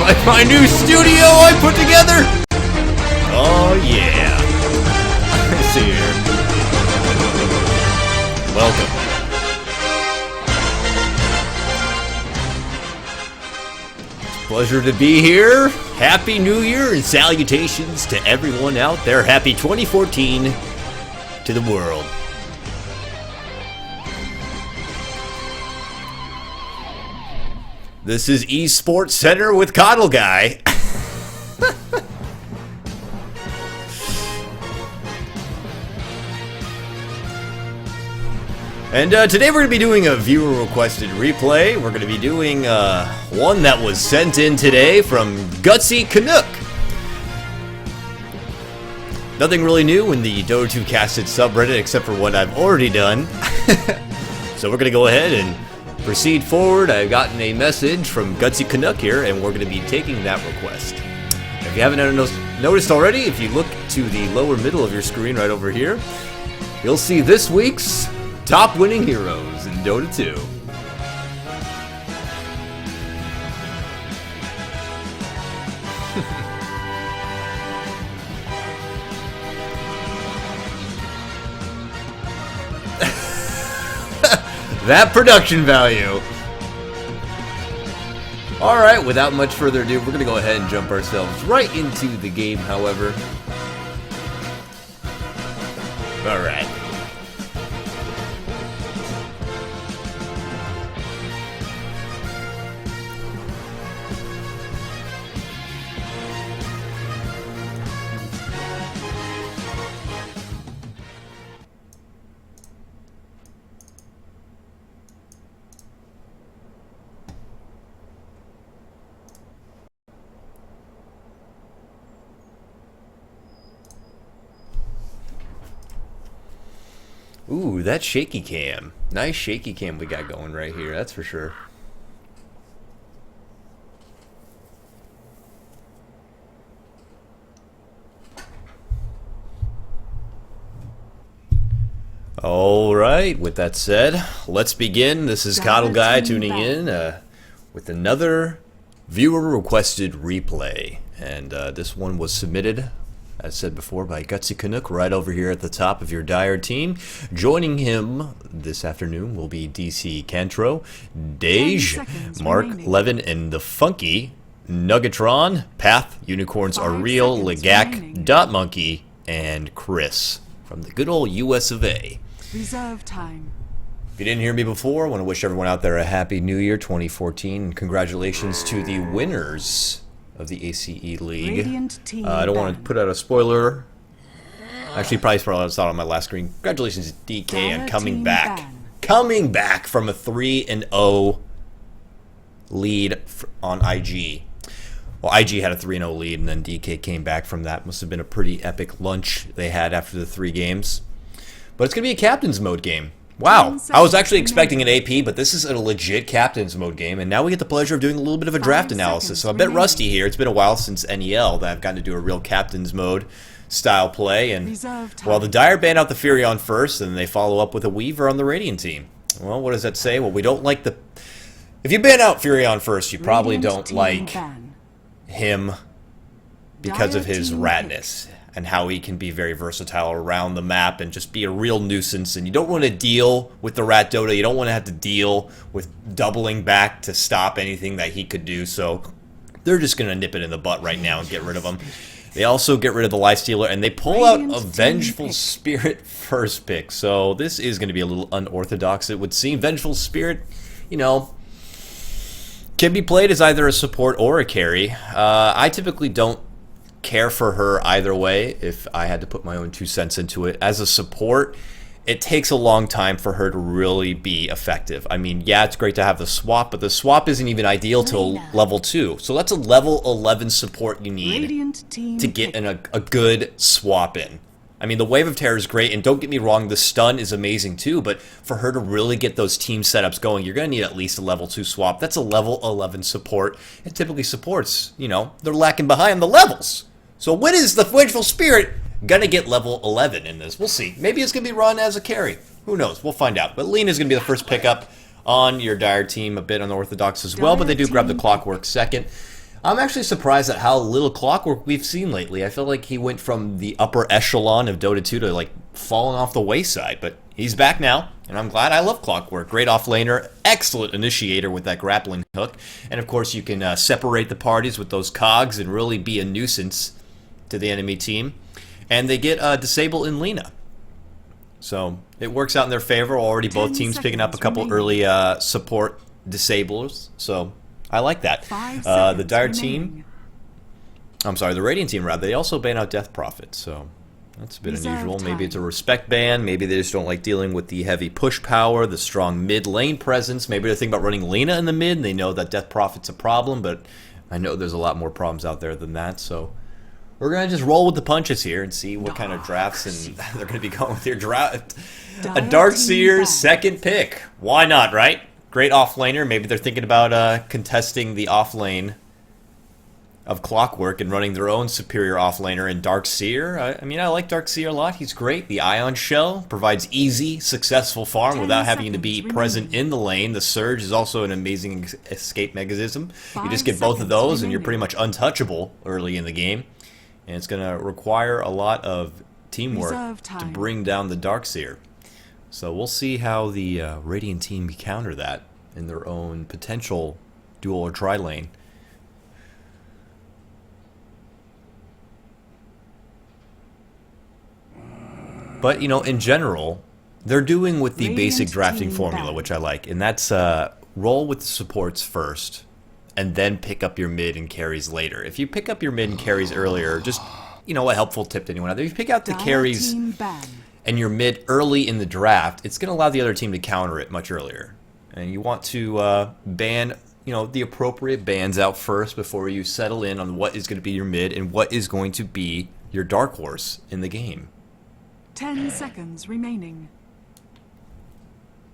like my new studio I put together? Oh yeah. Let's see here. Welcome. Pleasure to be here. Happy New Year and salutations to everyone out there. Happy 2014 to the world. This is Esports Center with Kotlguy. And today we're going to be doing a viewer-requested replay. We're going to be doing one that was sent in today from Gutsy Canuck. Nothing really new in the Dota 2 Casted subreddit except for what I've already done. So we're going to go ahead and proceed forward. I've gotten a message from Gutsy Canuck here, and we're going to be taking that request. If you haven't noticed already, if you look to the lower middle of your screen right over here, you'll see this week's top winning heroes in Dota 2. That production value. Alright, without much further ado, we're going to go ahead and jump ourselves right into the game, however. Alright. Ooh, that shaky cam. Nice shaky cam we got going right here, that's for sure. Alright, with that said, let's begin. This is Kotlguy tuning in with another viewer-requested replay. And this one was submitted, as said before, by Gutsy Canuck right over here at the top of your Dire team. Joining him this afternoon will be DC Cantro, Dej, Mark Levin, and the Funky, Nuggetron, Path, Unicorns Are Real, Legak, Dot Monkey, and Chris from the good old US of A. Reserve time. If you didn't hear me before, I want to wish everyone out there a happy New Year 2014 and congratulations to the winners of the ACE League. I don't want to put out a spoiler. Actually, probably saw it on my last screen. Congratulations to DK on coming back. Coming back from a 3-0 lead on IG. Well, IG had a 3-0 lead, and then DK came back from that. Must have been a pretty epic lunch they had after the 3 games. But it's going to be a Captain's Mode game. Wow, I was actually expecting an AP, but this is a legit Captain's Mode game, and now we get the pleasure of doing a little bit of a draft analysis. So I'm a bit rusty here. It's been a while since NEL that I've gotten to do a real Captain's Mode style play, and well, the Dire ban out the Furion first, and they follow up with a Weaver on the Radiant team. Well, what does that say? Well, we don't like the... If you ban out Furion first, you probably don't like him because of his ratness and how he can be very versatile around the map and just be a real nuisance. And you don't want to deal with the Rat Dota. You don't want to have to deal with doubling back to stop anything that he could do. So they're just going to nip it in the butt right now and get rid of him. They also get rid of the Lifestealer, and they pull out a Vengeful Spirit first pick. So this is going to be a little unorthodox, it would seem. Vengeful Spirit, you know, can be played as either a support or a carry. I typically don't care for her either way if I had to put my own 2 cents into it. As a support, it takes a long time for her to really be effective. I mean, yeah, it's great to have the swap, but the swap isn't even ideal till level 2. So that's a level 11 support you need to get in a good swap in. I mean, the Wave of Terror is great, and don't get me wrong, the stun is amazing too, but for her to really get those team setups going, you're going to need at least a level 2 swap. That's a level 11 support. It typically supports, you know, they're lacking behind the levels. So when is the Vengeful Spirit going to get level 11 in this? We'll see. Maybe it's going to be run as a carry. Who knows? We'll find out. But Lena's going to be the first pickup on your Dire team, a bit unorthodox as well, but they do grab the Clockwork second. I'm actually surprised at how little Clockwork we've seen lately. I feel like he went from the upper echelon of Dota 2 to like falling off the wayside, but he's back now, and I'm glad. I love Clockwork. Great offlaner, excellent initiator with that grappling hook, and of course you can separate the parties with those cogs and really be a nuisance to the enemy team. And they get Disable in Lina. So it works out in their favor. Already both teams picking up a couple early support disablers, so I like that. The Dire team, I'm sorry, the Radiant team rather, they also ban out Death Prophet, so that's a bit unusual. Maybe it's a respect ban, maybe they just don't like dealing with the heavy push power, the strong mid lane presence. Maybe they're thinking about running Lina in the mid and they know that Death Prophet's a problem, but I know there's a lot more problems out there than that, so we're going to just roll with the punches here and see what kind of drafts and they're going to be going with your draft. A Darkseer's second pick. Why not, right? Great offlaner. Maybe they're thinking about contesting the offlane of Clockwork and running their own superior offlaner in Darkseer. I mean, I like Darkseer a lot. He's great. The Ion Shell provides easy, successful farm without having to be present in the lane. The Surge is also an amazing escape mechanism. You just get both of those and you're pretty much untouchable early in the game. And it's going to require a lot of teamwork to bring down the Darkseer. So we'll see how the Radiant team counter that in their own potential dual or tri lane. But, you know, in general, they're doing with the basic drafting formula, which I like. And that's roll with the supports first, and then pick up your mid and carries later. If you pick up your mid and carries earlier, just, you know, a helpful tip to anyone out there. If you pick out the carries and your mid early in the draft, it's going to allow the other team to counter it much earlier. And you want to ban, you know, the appropriate bans out first before you settle in on what is going to be your mid and what is going to be your dark horse in the game. 10 seconds remaining.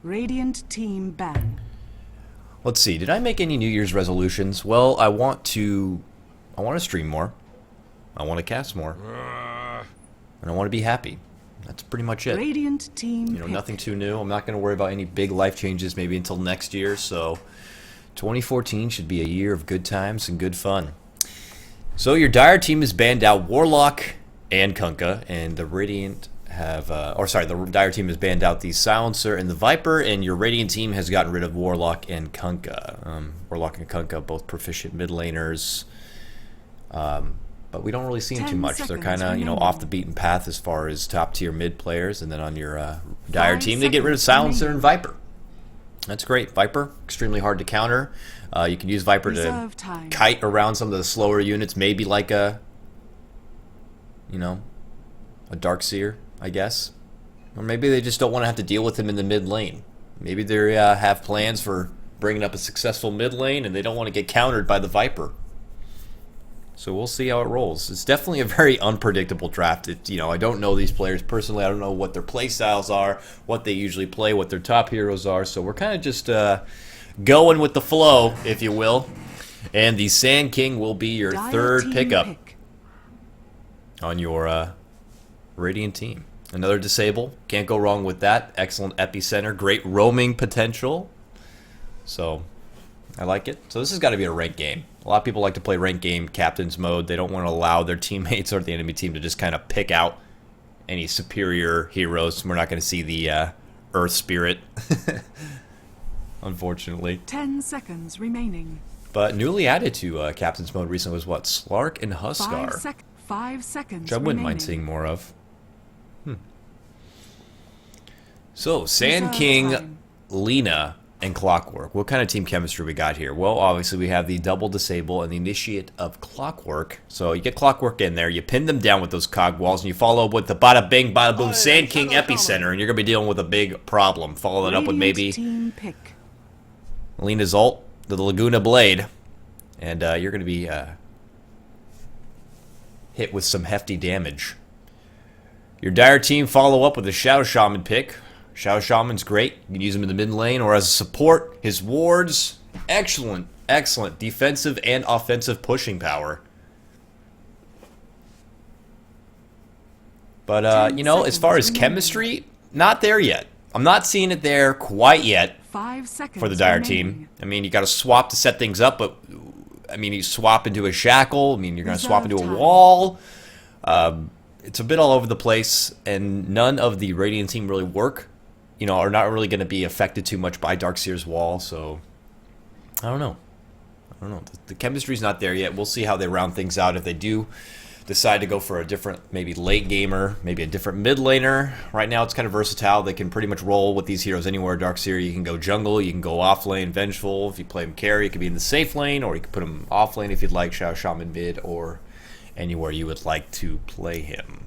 Radiant team ban. Let's see. Did I make any New Year's resolutions? Well, I want to stream more. I want to cast more. And I want to be happy. That's pretty much it. Radiant team. You know, nothing too new. I'm not going to worry about any big life changes maybe until next year. So 2014 should be a year of good times and good fun. So your Dire team has banned out Warlock and Kunkka, and the Radiant have, the Dire team has banned out the Silencer and the Viper, and your Radiant team has gotten rid of Warlock and Kunkka. Warlock and Kunkka, both proficient mid laners, but we don't really see them too much. They're kind of, you know, off the beaten path as far as top tier mid players, and then on your Dire team, they get rid of Silencer and Viper. That's great. Viper, extremely hard to counter. You can use Viper to kite around some of the slower units, maybe like a, you know, a Darkseer, I guess. Or maybe they just don't want to have to deal with him in the mid lane. Maybe they have plans for bringing up a successful mid lane and they don't want to get countered by the Viper. So we'll see how it rolls. It's definitely a very unpredictable draft. You know, I don't know these players personally. I don't know what their play styles are, what they usually play, what their top heroes are. So we're kind of just going with the flow, if you will. And the Sand King will be your third pickup on your Radiant team. Another disable. Can't go wrong with that. Excellent epicenter. Great roaming potential. So I like it. So this has got to be a ranked game. A lot of people like to play ranked game captain's mode. They don't want to allow their teammates or the enemy team to just kind of pick out any superior heroes. We're not going to see the Earth Spirit, unfortunately. 10 seconds remaining. But newly added to captain's mode recently was what? Slark and Huskar. 5 seconds which I wouldn't mind seeing more of. So, Sand King, Lina, and Clockwork. What kind of team chemistry we got here? Well, obviously we have the double disable and the initiate of Clockwork. So you get Clockwork in there, you pin them down with those cog walls, and you follow up with the bada bing, bada boom, Sand King epicenter, and you're going to be dealing with a big problem. Follow that up with maybe Lina's ult, the Laguna Blade, and you're going to be hit with some hefty damage. Your Dire team follow up with a Shadow Shaman pick. Shadow Shaman's great. You can use him in the mid lane or as a support. His wards, excellent, excellent defensive and offensive pushing power. But, you know, as far as chemistry, not there yet. I'm not seeing it there quite yet 5 seconds for the Dire team. I mean, you got to swap to set things up, but I mean, you swap into a shackle. I mean, you're going to swap into a wall. It's a bit all over the place, and none of the Radiant team really work. You know, are not really going to be affected too much by Darkseer's wall. So, I don't know. The chemistry's not there yet. We'll see how they round things out if they do decide to go for a different, maybe late gamer, maybe a different mid laner. Right now, it's kind of versatile. They can pretty much roll with these heroes anywhere. Darkseer, you can go jungle, you can go off lane, Vengeful. If you play him carry, it could be in the safe lane, or you could put him off lane if you'd like, Shaman mid, or anywhere you would like to play him.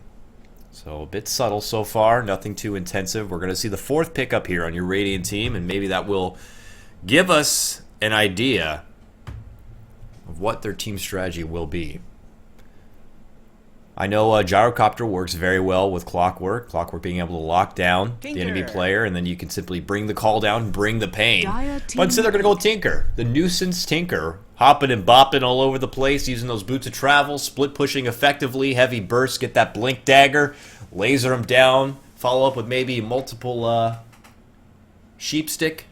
So a bit subtle so far, nothing too intensive. We're going to see the 4th pickup here on your Radiant team, and maybe that will give us an idea of what their team strategy will be. I know Gyrocopter works very well with Clockwork. Clockwork being able to lock down the enemy player, and then you can simply bring the call down and bring the pain. But instead they're going to go Tinker. The nuisance Tinker. Hopping and bopping all over the place, using those boots of travel, split pushing effectively, heavy burst, get that blink dagger, laser him down, follow up with maybe multiple sheep stick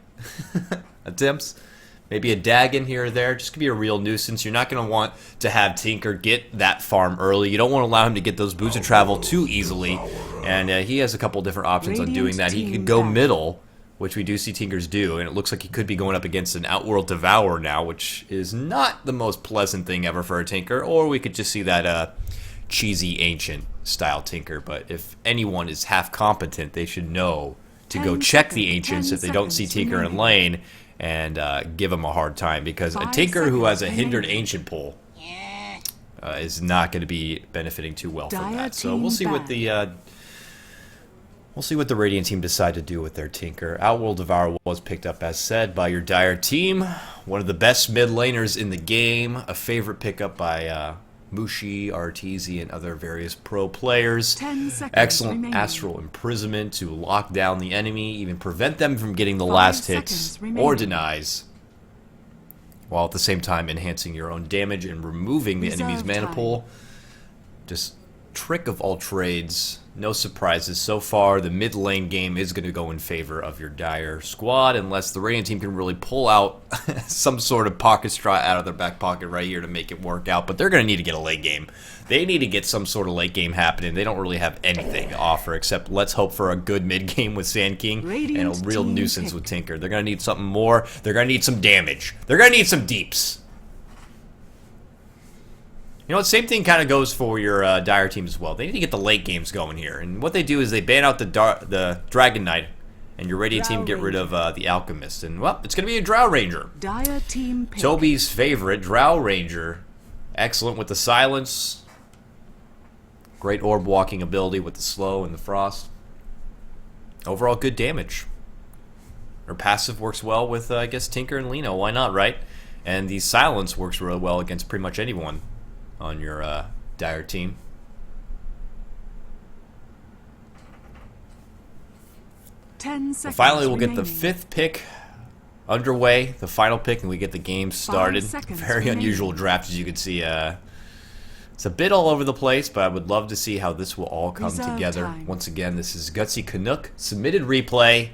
attempts. Maybe a Dagon here or there. Just could be a real nuisance. You're not going to want to have Tinker get that farm early. You don't want to allow him to get those boots of travel too easily. And he has a couple different options on doing that. He could go middle, which we do see Tinkers do. And it looks like he could be going up against an Outworld Devourer now, which is not the most pleasant thing ever for a Tinker. Or we could just see that cheesy ancient style Tinker. But if anyone is half competent, they should know to go check the ancients if they don't see Tinker in lane, and give him a hard time, because a Tinker who has a hindered ancient pull is not going to be benefiting too well from that. So we'll see what the Radiant team decide to do with their Tinker. Outworld Devourer was picked up, as said, by your Dire team. One of the best mid laners in the game. A favorite pickup by Mushi, Arteezy, and other various pro players. Excellent remaining. Astral Imprisonment to lock down the enemy, even prevent them from getting the last hits or denies, while at the same time enhancing your own damage and removing the enemy's mana pool. Just trick of all trades. No surprises so far. The mid lane game is going to go in favor of your Dire squad, unless the Radiant team can really pull out some sort of pocket strat out of their back pocket right here to make it work out. But they're going to need to get a late game. They need to get some sort of late game happening. They don't really have anything to offer, except let's hope for a good mid game with Sand King and a real nuisance with Tinker. They're going to need something more. They're going to need some damage. They're going to need some deeps. You know what, same thing kind of goes for your Dire team as well. They need to get the late games going here. And what they do is they ban out the Dragon Knight, and your Radiant team get rid of the Alchemist. And, well, it's going to be a Drow Ranger. Dire team pick. Toby's favorite, Drow Ranger. Excellent with the silence. Great orb walking ability with the slow and the frost. Overall, good damage. Her passive works well with, I guess, Tinker and Lino. Why not, right? And the silence works really well against pretty much anyone on your Dire team. Finally, we'll get the 5th pick underway, the final pick, and we get the game started. Very unusual draft, as you can see. It's a bit all over the place, but I would love to see how this will all come together. Once again, this is Gutsy Canuck, submitted replay.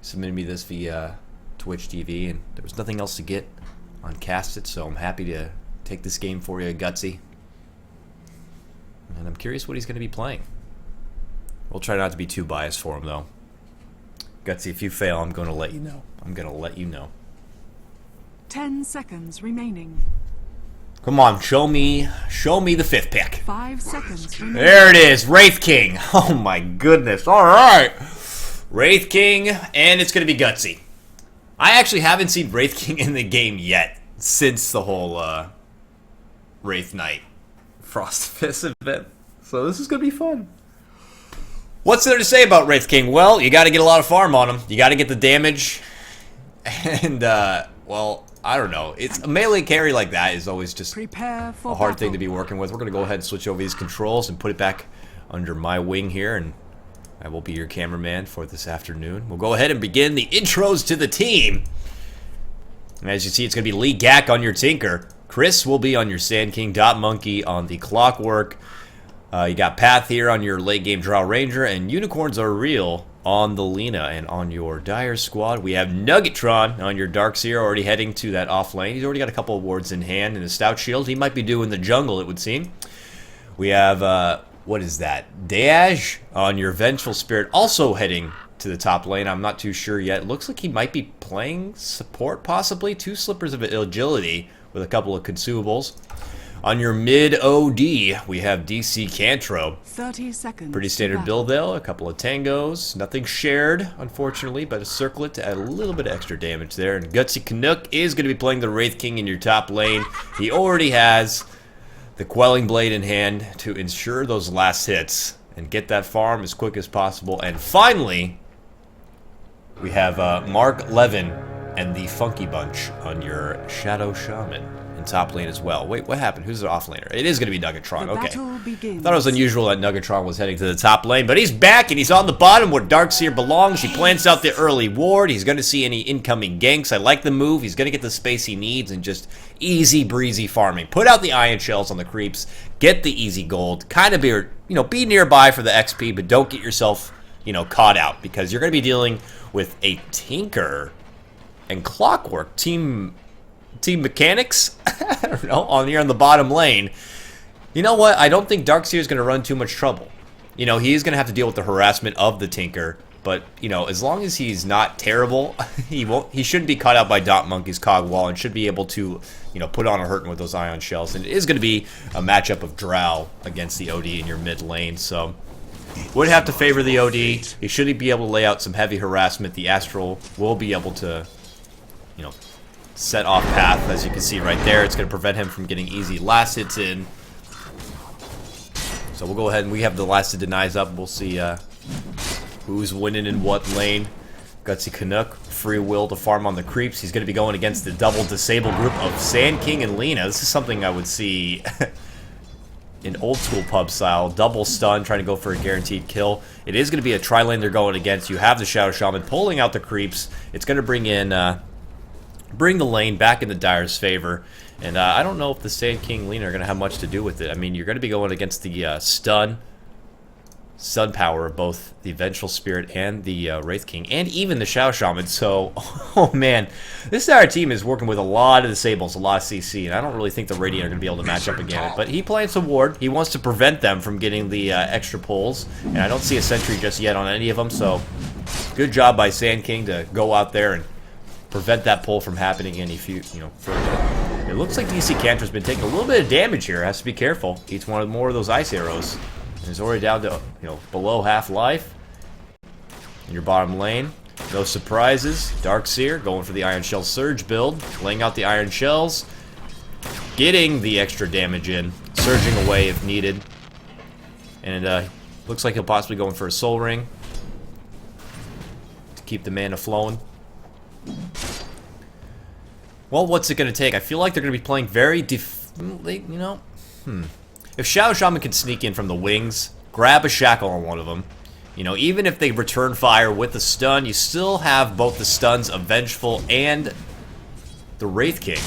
Submitted me this via Twitch TV, and there was nothing else to get on Cast It, so I'm happy to take this game for you, Gutsy. And I'm curious what he's going to be playing. We'll try not to be too biased for him, though. Gutsy, if you fail, I'm going to let you know. I'm going to let you know. 10 seconds remaining. Come on, show me the 5th pick. 5 seconds remaining. There it is, Wraith King. Oh my goodness. All right. Wraith King, and it's going to be Gutsy. I actually haven't seen Wraith King in the game yet since the whole Wraith Knight Frost Fist event. So this is going to be fun. What's there to say about Wraith King? Well, you got to get a lot of farm on him. You got to get the damage. And, well, I don't know. It's a melee carry like that is always just a hard thing to be working with. We're going to go ahead and switch over these controls and put it back under my wing here. And I will be your cameraman for this afternoon. We'll go ahead and begin the intros to the team. And as you see, it's going to be Lee Gack on your Tinker. Chris will be on your Sand King. Dot Monkey on the Clockwork. You got Path here on your late game Drow Ranger. And Unicorns Are Real on the Lina. And on your Dire squad, we have Nuggetron on your Darkseer already heading to that off lane. He's already got a couple of wards in hand and a Stout Shield. He might be doing the jungle, it would seem. We have, what is that? Deaj on your Vengeful Spirit also heading to the top lane. I'm not too sure yet. It looks like he might be playing support, possibly. 2 Slippers of Agility with a couple of consumables. On your mid OD, we have DC Cantro. 30 seconds. Pretty standard build though. A couple of tangos. Nothing shared, unfortunately, but a circlet to add a little bit of extra damage there. And Gutsy Canuck is going to be playing the Wraith King in your top lane. He already has the Quelling Blade in hand to ensure those last hits and get that farm as quick as possible. And finally, we have Mark Levin and the Funky Bunch on your Shadow Shaman in top lane as well. Wait, what happened? Who's the off laner? It is going to be Nuggetron. Okay. I thought it was unusual that Nuggetron was heading to the top lane, but he's back and he's on the bottom where Darkseer belongs. He plants out the early ward. He's going to see any incoming ganks. I like the move. He's going to get the space he needs and just easy breezy farming. Put out the iron shells on the creeps. Get the easy gold. Kind of be, be nearby for the XP, but don't get yourself, caught out because you're going to be dealing with a Tinker and Clockwork team mechanics. I don't know, on the bottom lane. You know what? I don't think Darkseer is going to run too much trouble. He is going to have to deal with the harassment of the Tinker, but as long as he's not terrible, he shouldn't be caught out by Dot Monkey's Cog Wall and should be able to put on a hurting with those ion shells. And it is going to be a matchup of Drow against the OD in your mid lane, so would have to favor the OD. He should be able to lay out some heavy harassment. The Astral will be able to, set off path, as you can see right there. It's going to prevent him from getting easy last hits in. So we'll go ahead and we have the last hit denies up. We'll see who's winning in what lane. Gutsy Canuck, free will to farm on the creeps. He's going to be going against the double disable group of Sand King and Lina. This is something I would see in old school pub style. Double stun, trying to go for a guaranteed kill. It is going to be a tri-lane they're going against. You have the Shadow Shaman pulling out the creeps. It's going to bring in, bring the lane back in the Dire's favor. And I don't know if the Sand King Lina are going to have much to do with it. I mean, you're going to be going against the stun power of both the Vengeful Spirit and the Wraith King, and even the Shadow Shaman. So, oh man, this entire team is working with a lot of disables, a lot of CC, and I don't really think the Radiant are going to be able to match up against it. But he plants a ward. He wants to prevent them from getting the extra pulls, and I don't see a sentry just yet on any of them. So, good job by Sand King to go out there and prevent that pull from happening any further. It looks like DC Cantor's been taking a little bit of damage here. Has to be careful. Eats more of those ice arrows. He's already down to, below half life. In your bottom lane, no surprises. Darkseer going for the Iron Shell Surge build, laying out the Iron Shells, getting the extra damage in, surging away if needed. And looks like he'll possibly go in for a Soul Ring to keep the mana flowing. Well, what's it going to take? I feel like they're going to be playing very If Shadow Shaman can sneak in from the wings, grab a shackle on one of them. Even if they return fire with the stun, you still have both the stuns of Vengeful and the Wraith King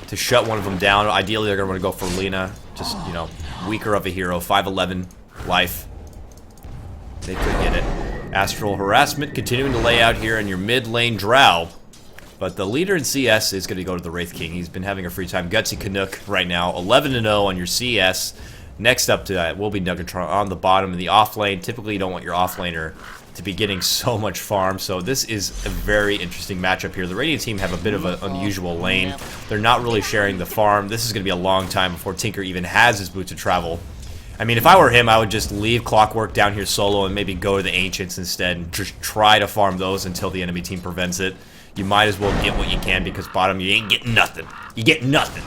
to shut one of them down. Ideally, they're going to want to go for Lina. Just, weaker of a hero. 511 life. They could get it. Astral Harassment continuing to lay out here in your mid lane Drow. But the leader in CS is going to go to the Wraith King. He's been having a free time. Gutsy Canuck right now, 11-0 on your CS. Next up to that will be Nuggetron on the bottom in the off lane. Typically, you don't want your off laner to be getting so much farm. So this is a very interesting matchup here. The Radiant team have a bit of an unusual lane. They're not really sharing the farm. This is going to be a long time before Tinker even has his boots of travel. I mean, if I were him, I would just leave Clockwork down here solo and maybe go to the Ancients instead and just try to farm those until the enemy team prevents it. You might as well get what you can because bottom, you ain't getting nothing. You get nothing.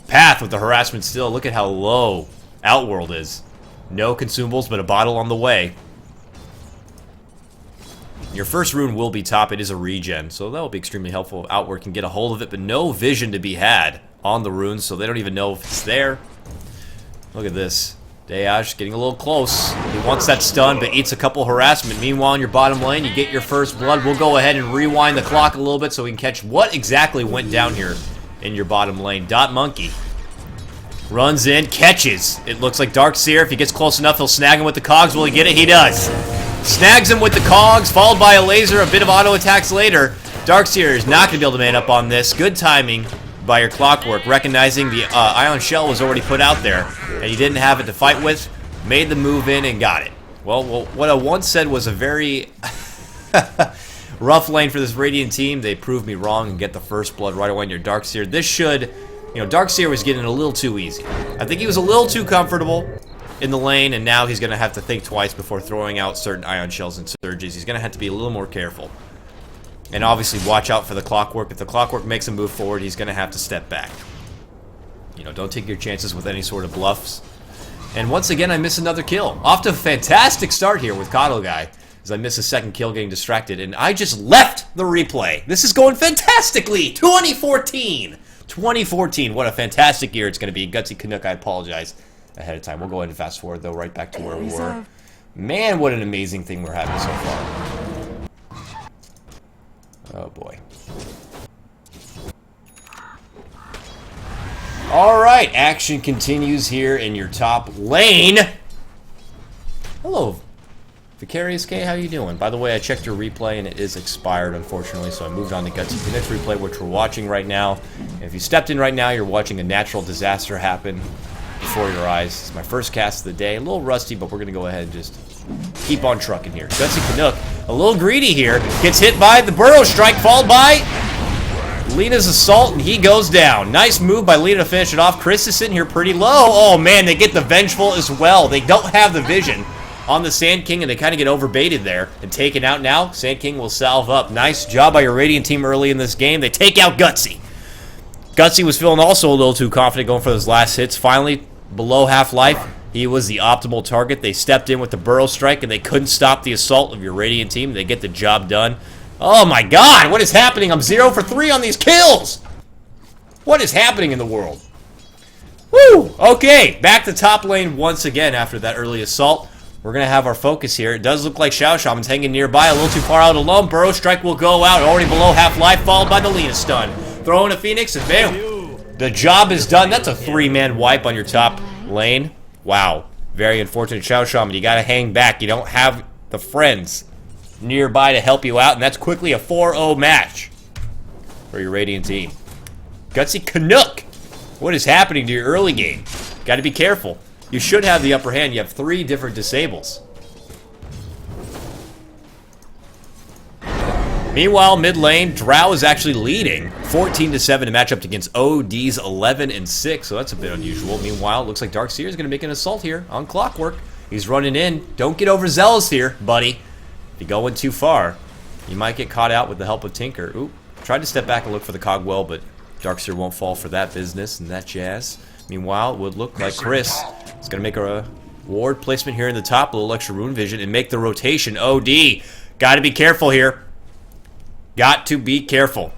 Path with the harassment still. Look at how low Outworld is. No consumables, but a bottle on the way. Your first rune will be top. It is a regen, so that will be extremely helpful. Outward can get a hold of it, but no vision to be had on the runes, so they don't even know if it's there. Look at this. Deaj getting a little close. He wants that stun, but eats a couple harassment. Meanwhile, in your bottom lane, you get your first blood. We'll go ahead and rewind the clock a little bit so we can catch what exactly went down here in your bottom lane. Dot Monkey Runs in, catches. It looks like Darkseer. If he gets close enough, he'll snag him with the cogs. Will he get it? He does. Snags him with the cogs, followed by a laser, a bit of auto attacks later. Darkseer is not going to be able to man up on this. Good timing by your Clockwork, recognizing the Ion Shell was already put out there, and you didn't have it to fight with. Made the move in and got it. Well, what I once said was a very rough lane for this Radiant team. They proved me wrong and get the first blood right away in your Darkseer. This should, Darkseer was getting a little too easy. I think he was a little too comfortable in the lane, and now he's going to have to think twice before throwing out certain Ion Shells and Surges. He's going to have to be a little more careful. And obviously watch out for the Clockwork. If the Clockwork makes a move forward, he's going to have to step back. Don't take your chances with any sort of bluffs. And once again, I miss another kill. Off to a fantastic start here with Kotlguy, as I miss a second kill getting distracted. And I just left the replay. This is going fantastically. 2014. 2014. What a fantastic year it's going to be. Gutsy Canuck, I apologize ahead of time. We'll go ahead and fast forward, though, right back to where we were. Man, what an amazing thing we're having so far. Oh, boy. Alright, action continues here in your top lane. Hello, Vicarious K, how you doing? By the way, I checked your replay and it is expired, unfortunately, so I moved on to Gutsy Canuck's replay, which we're watching right now. And if you stepped in right now, you're watching a natural disaster happen before your eyes. It's my first cast of the day. A little rusty, but we're going to go ahead and just keep on trucking here. Gutsy Canuck, a little greedy here, gets hit by the Burrow Strike, followed by Lena's Assault, and he goes down. Nice move by Lena to finish it off. Chris is sitting here pretty low. Oh, man, they get the Vengeful as well. They don't have the vision on the Sand King, and they kind of get overbaited there and taken out now. Sand King will salve up. Nice job by your Radiant team early in this game. They take out Gutsy. Gutsy was feeling also a little too confident going for those last hits. Finally, below half-life, he was the optimal target. They stepped in with the Burrow Strike, and they couldn't stop the assault of your Radiant team. They get the job done. Oh my god, what is happening? I'm 0 for 3 on these kills! What is happening in the world? Woo! Okay, back to top lane once again after that early assault. We're going to have our focus here. It does look like Xiao Shaman's hanging nearby, a little too far out alone. Burrow Strike will go out, already below half-life, followed by the Lena stun. Throw in a Phoenix, and bam! The job is done. That's a 3-man wipe on your top lane. Wow. Very unfortunate, Xiao Shaman. You got to hang back. You don't have the friends nearby to help you out, and that's quickly a 4-0 match for your Radiant team. Gutsy Canuck, what is happening to your early game? Got to be careful. You should have the upper hand. You have 3 different disables. Meanwhile, mid lane, Drow is actually leading 14-7 in matchup against OD's 11-6, so that's a bit unusual. Meanwhile, it looks like Darkseer is going to make an assault here on Clockwork. He's running in. Don't get overzealous here, buddy. If you go in too far, you might get caught out with the help of Tinker. Oop, tried to step back and look for the Cogwell, but Darkseer won't fall for that business and that jazz. Meanwhile, it would look like Chris is going to make a ward placement here in the top, a little extra rune vision, and make the rotation. OD, got to be careful here. Got to be careful.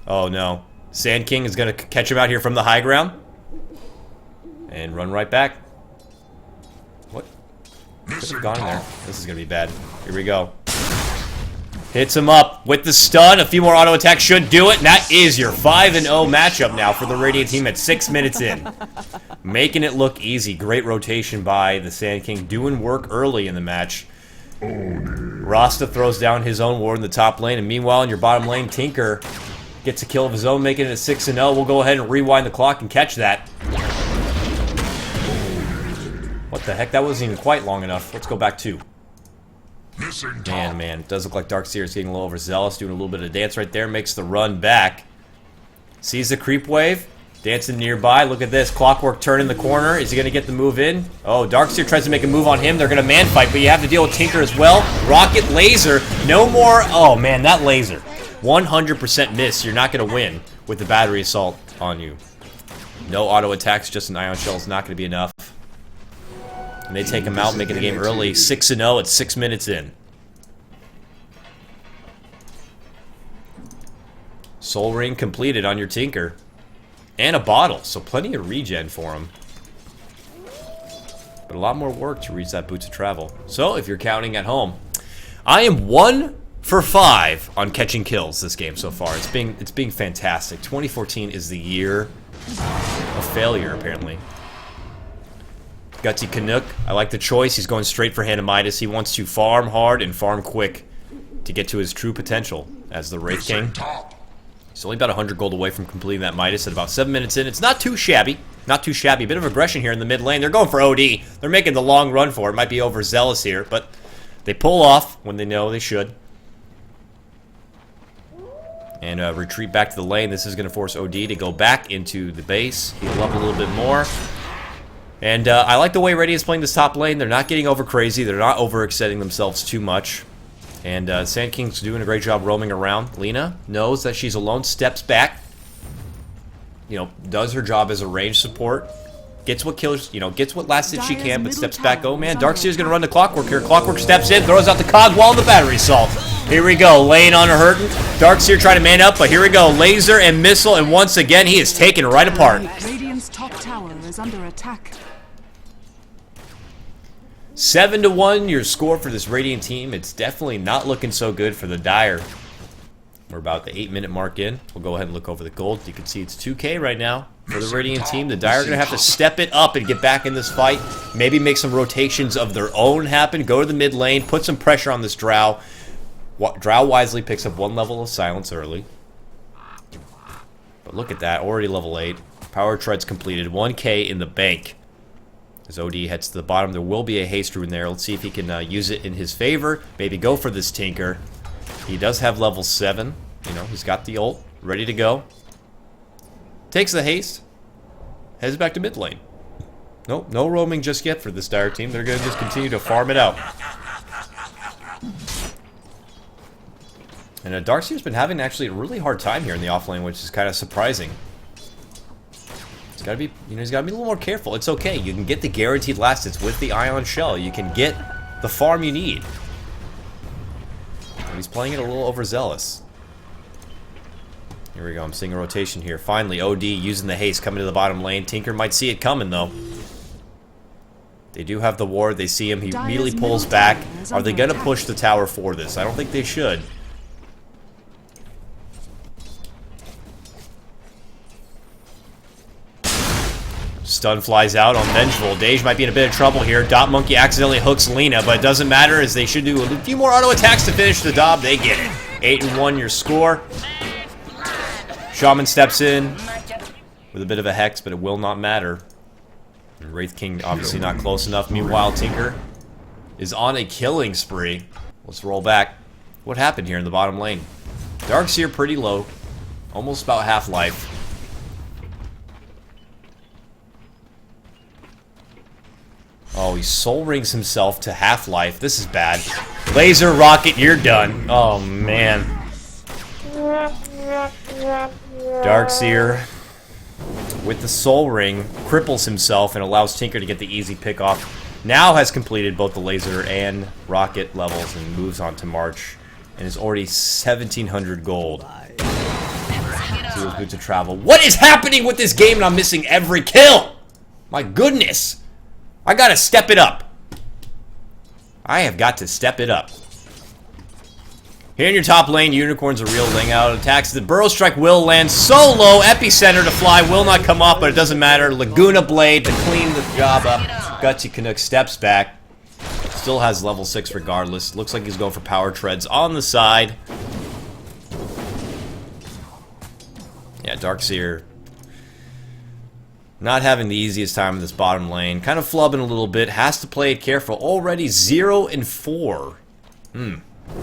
Oh no, Sand King is going to catch him out here from the high ground and run right back. Could have gone in there. This is going to be bad. Here we go. Hits him up with the stun. A few more auto attacks should do it. And that is your 5-0 matchup now for the Radiant team at 6 minutes in. Making it look easy. Great rotation by the Sand King. Doing work early in the match. Rasta throws down his own ward in the top lane. And meanwhile, in your bottom lane, Tinker gets a kill of his own, making it a 6-0. We'll go ahead and rewind the clock and catch that. What the heck? That wasn't even quite long enough. Let's go back 2. Man, it does look like Darkseer is getting a little overzealous, doing a little bit of dance right there. Makes the run back. Sees the creep wave. Dancing nearby. Look at this. Clockwork turning the corner. Is he going to get the move in? Oh, Darkseer tries to make a move on him. They're going to man fight, but you have to deal with Tinker as well. Rocket laser. No more. Oh, man, that laser. 100% miss. You're not going to win with the battery assault on you. No auto attacks. Just an Ion Shell is not going to be enough. And they take him out, making the game early. 6-0 at 6 minutes in. Soul Ring completed on your Tinker. And a bottle, so plenty of regen for him. But a lot more work to reach that Boots of Travel. So, if you're counting at home, I am 1 for 5 on catching kills this game so far. It's being fantastic. 2014 is the year a failure, apparently. Gutsy Canuck, I like the choice. He's going straight for Hanamitis. He wants to farm hard and farm quick to get to his true potential as the Wraith King. He's only about 100 gold away from completing that Midas at about 7 minutes in. It's not too shabby. Not too shabby. Bit of aggression here in the mid lane. They're going for OD. They're making the long run for it. Might be overzealous here, but they pull off when they know they should. And retreat back to the lane. This is going to force OD to go back into the base. Heal up a little bit more. And I like the way Radiant's playing this top lane. They're not getting over crazy. They're not overextending themselves too much. And Sand King's doing a great job roaming around. Lina knows that she's alone, steps back. You know, does her job as a range support. Gets what kills, you know, gets what last hit she can, but steps back. Oh man, Darkseer's gonna run the Clockwork here. Clockwork steps in, throws out the cog wall and the battery assault. Here we go, lane on a hurtin'. Darkseer trying to man up, but here we go. Laser and missile, and once again, he is taken right apart. Radiant's top tower is under attack. 7-1, your score for this Radiant team. It's definitely not looking so good for the Dire. We're about the 8-minute mark in. We'll go ahead and look over the gold. You can see it's 2K right now for the Radiant team. The Dire are going to have to step it up and get back in this fight. Maybe make some rotations of their own happen. Go to the mid lane. Put some pressure on this Drow. Drow wisely picks up 1 level of silence early. But look at that. Already level 8. Power treads completed. 1K in the bank. As OD heads to the bottom, there will be a haste rune there. Let's see if he can use it in his favor. Maybe go for this Tinker. He does have level 7. You know, he's got the ult ready to go. Takes the haste. Heads back to mid lane. Nope, no roaming just yet for this Dire team. They're going to just continue to farm it out. And Darkseer's been having actually a really hard time here in the offlane, which is kind of surprising. He's got to be, you know, he's got to be a little more careful. It's okay. You can get the guaranteed last hits with the Ion Shell. You can get the farm you need. He's playing it a little overzealous. Here we go. I'm seeing a rotation here. Finally, OD using the haste coming to the bottom lane. Tinker might see it coming, though. They do have the ward. They see him. He immediately pulls back. Are they going to push the tower for this? I don't think they should. Stun flies out on Vengeful. Dage might be in a bit of trouble here. Dot Monkey accidentally hooks Lina, but it doesn't matter as they should do a few more auto attacks to finish the job. They get it. 8-1 your score. Shaman steps in with a bit of a hex, but it will not matter. And Wraith King obviously not close enough. Meanwhile, Tinker is on a killing spree. Let's roll back. What happened here in the bottom lane? Darkseer pretty low. Almost about half-life. Oh, he soul rings himself to half-life. This is bad. Laser rocket, you're done. Oh, man. Darkseer, with the soul ring, cripples himself and allows Tinker to get the easy pick off. Now has completed both the laser and rocket levels and moves on to March. And is already 1,700 gold. He was good to travel. What is happening with this game and I'm missing every kill? My goodness. I gotta step it up. I have got to step it up. Here in your top lane, Unicorn's a real ling out. Attacks. The Burrow Strike will land so low. Epicenter to fly will not come off, but it doesn't matter. Laguna Blade to clean the job up. Gutsy Canuck steps back. Still has level 6 regardless. Looks like he's going for power treads on the side. Yeah, Darkseer not having the easiest time in this bottom lane. Kind of flubbing a little bit. Has to play it careful. Already 0-4.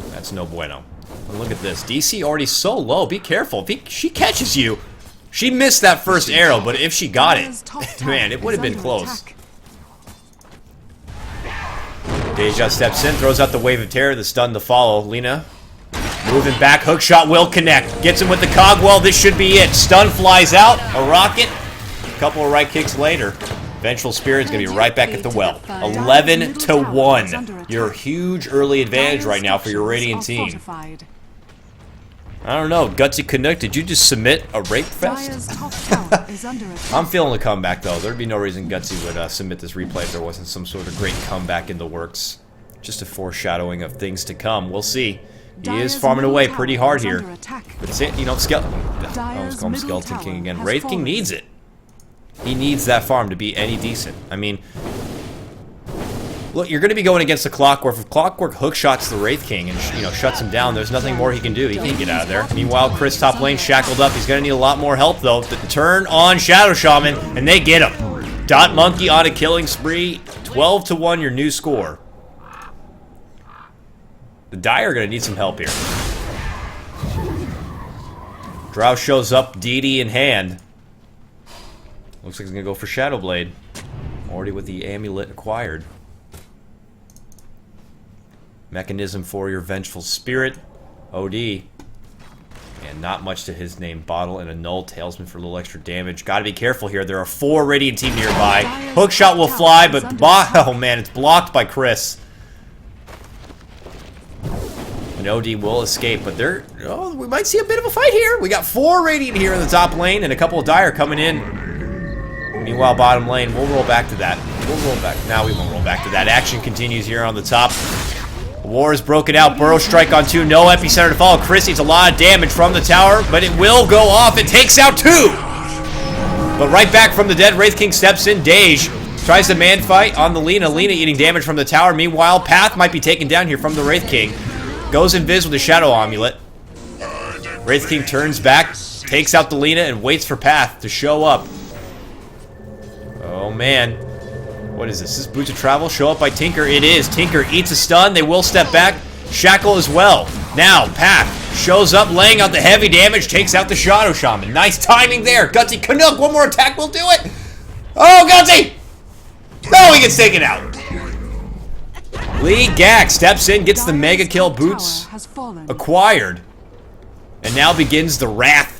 That's no bueno. And look at this. DC already so low. Be careful. If she catches you. She missed that first arrow, but if she got it, man, it would have been close. Deja steps in, throws out the Wave of Terror, the stun to follow. Lina moving back. Hookshot will connect. Gets him with the cogwell. This should be it. Stun flies out. A rocket. Couple of right kicks later, Vengeful Spirit's gonna be right back at the well. 11-1. Your huge early advantage right now for your Radiant team. I don't know, Gutsy Canuck, did you just submit a rape fest? I'm feeling a comeback though. There'd be no reason Gutsy would submit this replay if there wasn't some sort of great comeback in the works. Just a foreshadowing of things to come. We'll see. He is farming away pretty hard here. But you know, I almost call him Skeleton King again. Wraith King needs it. He needs that farm to be any decent. I mean, look, you're going to be going against the Clockwork. If Clockwork hookshots the Wraith King and, you know, shuts him down, there's nothing more he can do. He can't get out of there. Meanwhile, Chris top lane shackled up. He's going to need a lot more help, though. The turn on Shadow Shaman, and they get him. Dot Monkey on a killing spree. 12-1, your new score. The Dire are going to need some help here. Drow shows up, DD in hand. Looks like he's going to go for Shadow Blade. Already with the amulet acquired. Mechanism for your Vengeful Spirit. OD. And not much to his name. Bottle and a Null Talisman for a little extra damage. Gotta be careful here. There are 4 Radiant team nearby. Hookshot will fly, but oh man, it's blocked by Chris. And OD will escape, but we might see a bit of a fight here. We got 4 Radiant here in the top lane, and a couple of Dire coming in. Meanwhile, bottom lane, we'll roll back to that. Now we won't roll back to that. Action continues here on the top. War is broken out. Burrow strike on 2. No epicenter to follow. Chris needs a lot of damage from the tower, but it will go off. It takes out 2. But right back from the dead, Wraith King steps in. Dej tries to man fight on the Lina. Lina eating damage from the tower. Meanwhile, Path might be taken down here from the Wraith King. Goes invis with the Shadow Amulet. Wraith King turns back, takes out the Lina, and waits for Path to show up. Oh man. What is this? Is this Boots of Travel? Show up by Tinker. It is. Tinker eats a stun. They will step back. Shackle as well. Now, Path shows up, laying out the heavy damage, takes out the Shadow Shaman. Nice timing there. Gutsy Canuck, one more attack will do it. Oh, Gutsy! No, he gets taken out. Lee Gak steps in, gets the mega kill. Boots acquired. And now begins the wrath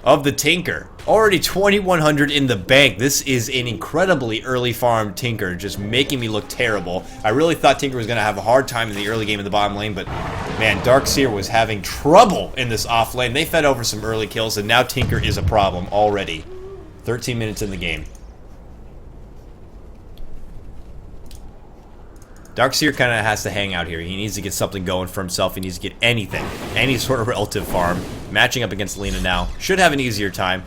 of the Tinker. Already 2,100 in the bank. This is an incredibly early farm Tinker, just making me look terrible. I really thought Tinker was going to have a hard time in the early game in the bottom lane, but man, Darkseer was having trouble in this off lane. They fed over some early kills, and now Tinker is a problem already. 13 minutes in the game. Darkseer kind of has to hang out here. He needs to get something going for himself. He needs to get anything. Any sort of relative farm. Matching up against Lina now. Should have an easier time.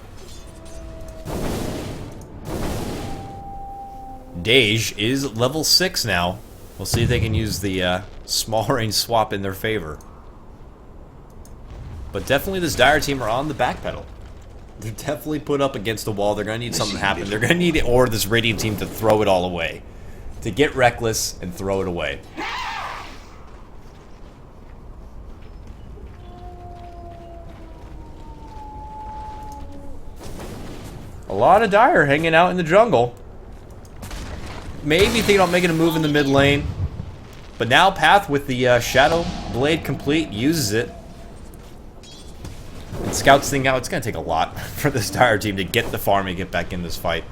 Dej is level 6 now. We'll see if they can use the small range swap in their favor. But definitely this Dire team are on the back pedal. They're definitely put up against the wall. They're going to need something to happen. They're going to need it, or this Radiant team to throw it all away. To get reckless and throw it away. A lot of Dire hanging out in the jungle. Maybe thinking about making a move in the mid lane. But now Path with the Shadow Blade complete uses it. And scouts thing out. It's going to take a lot for this Dire team to get the farm and get back in this fight.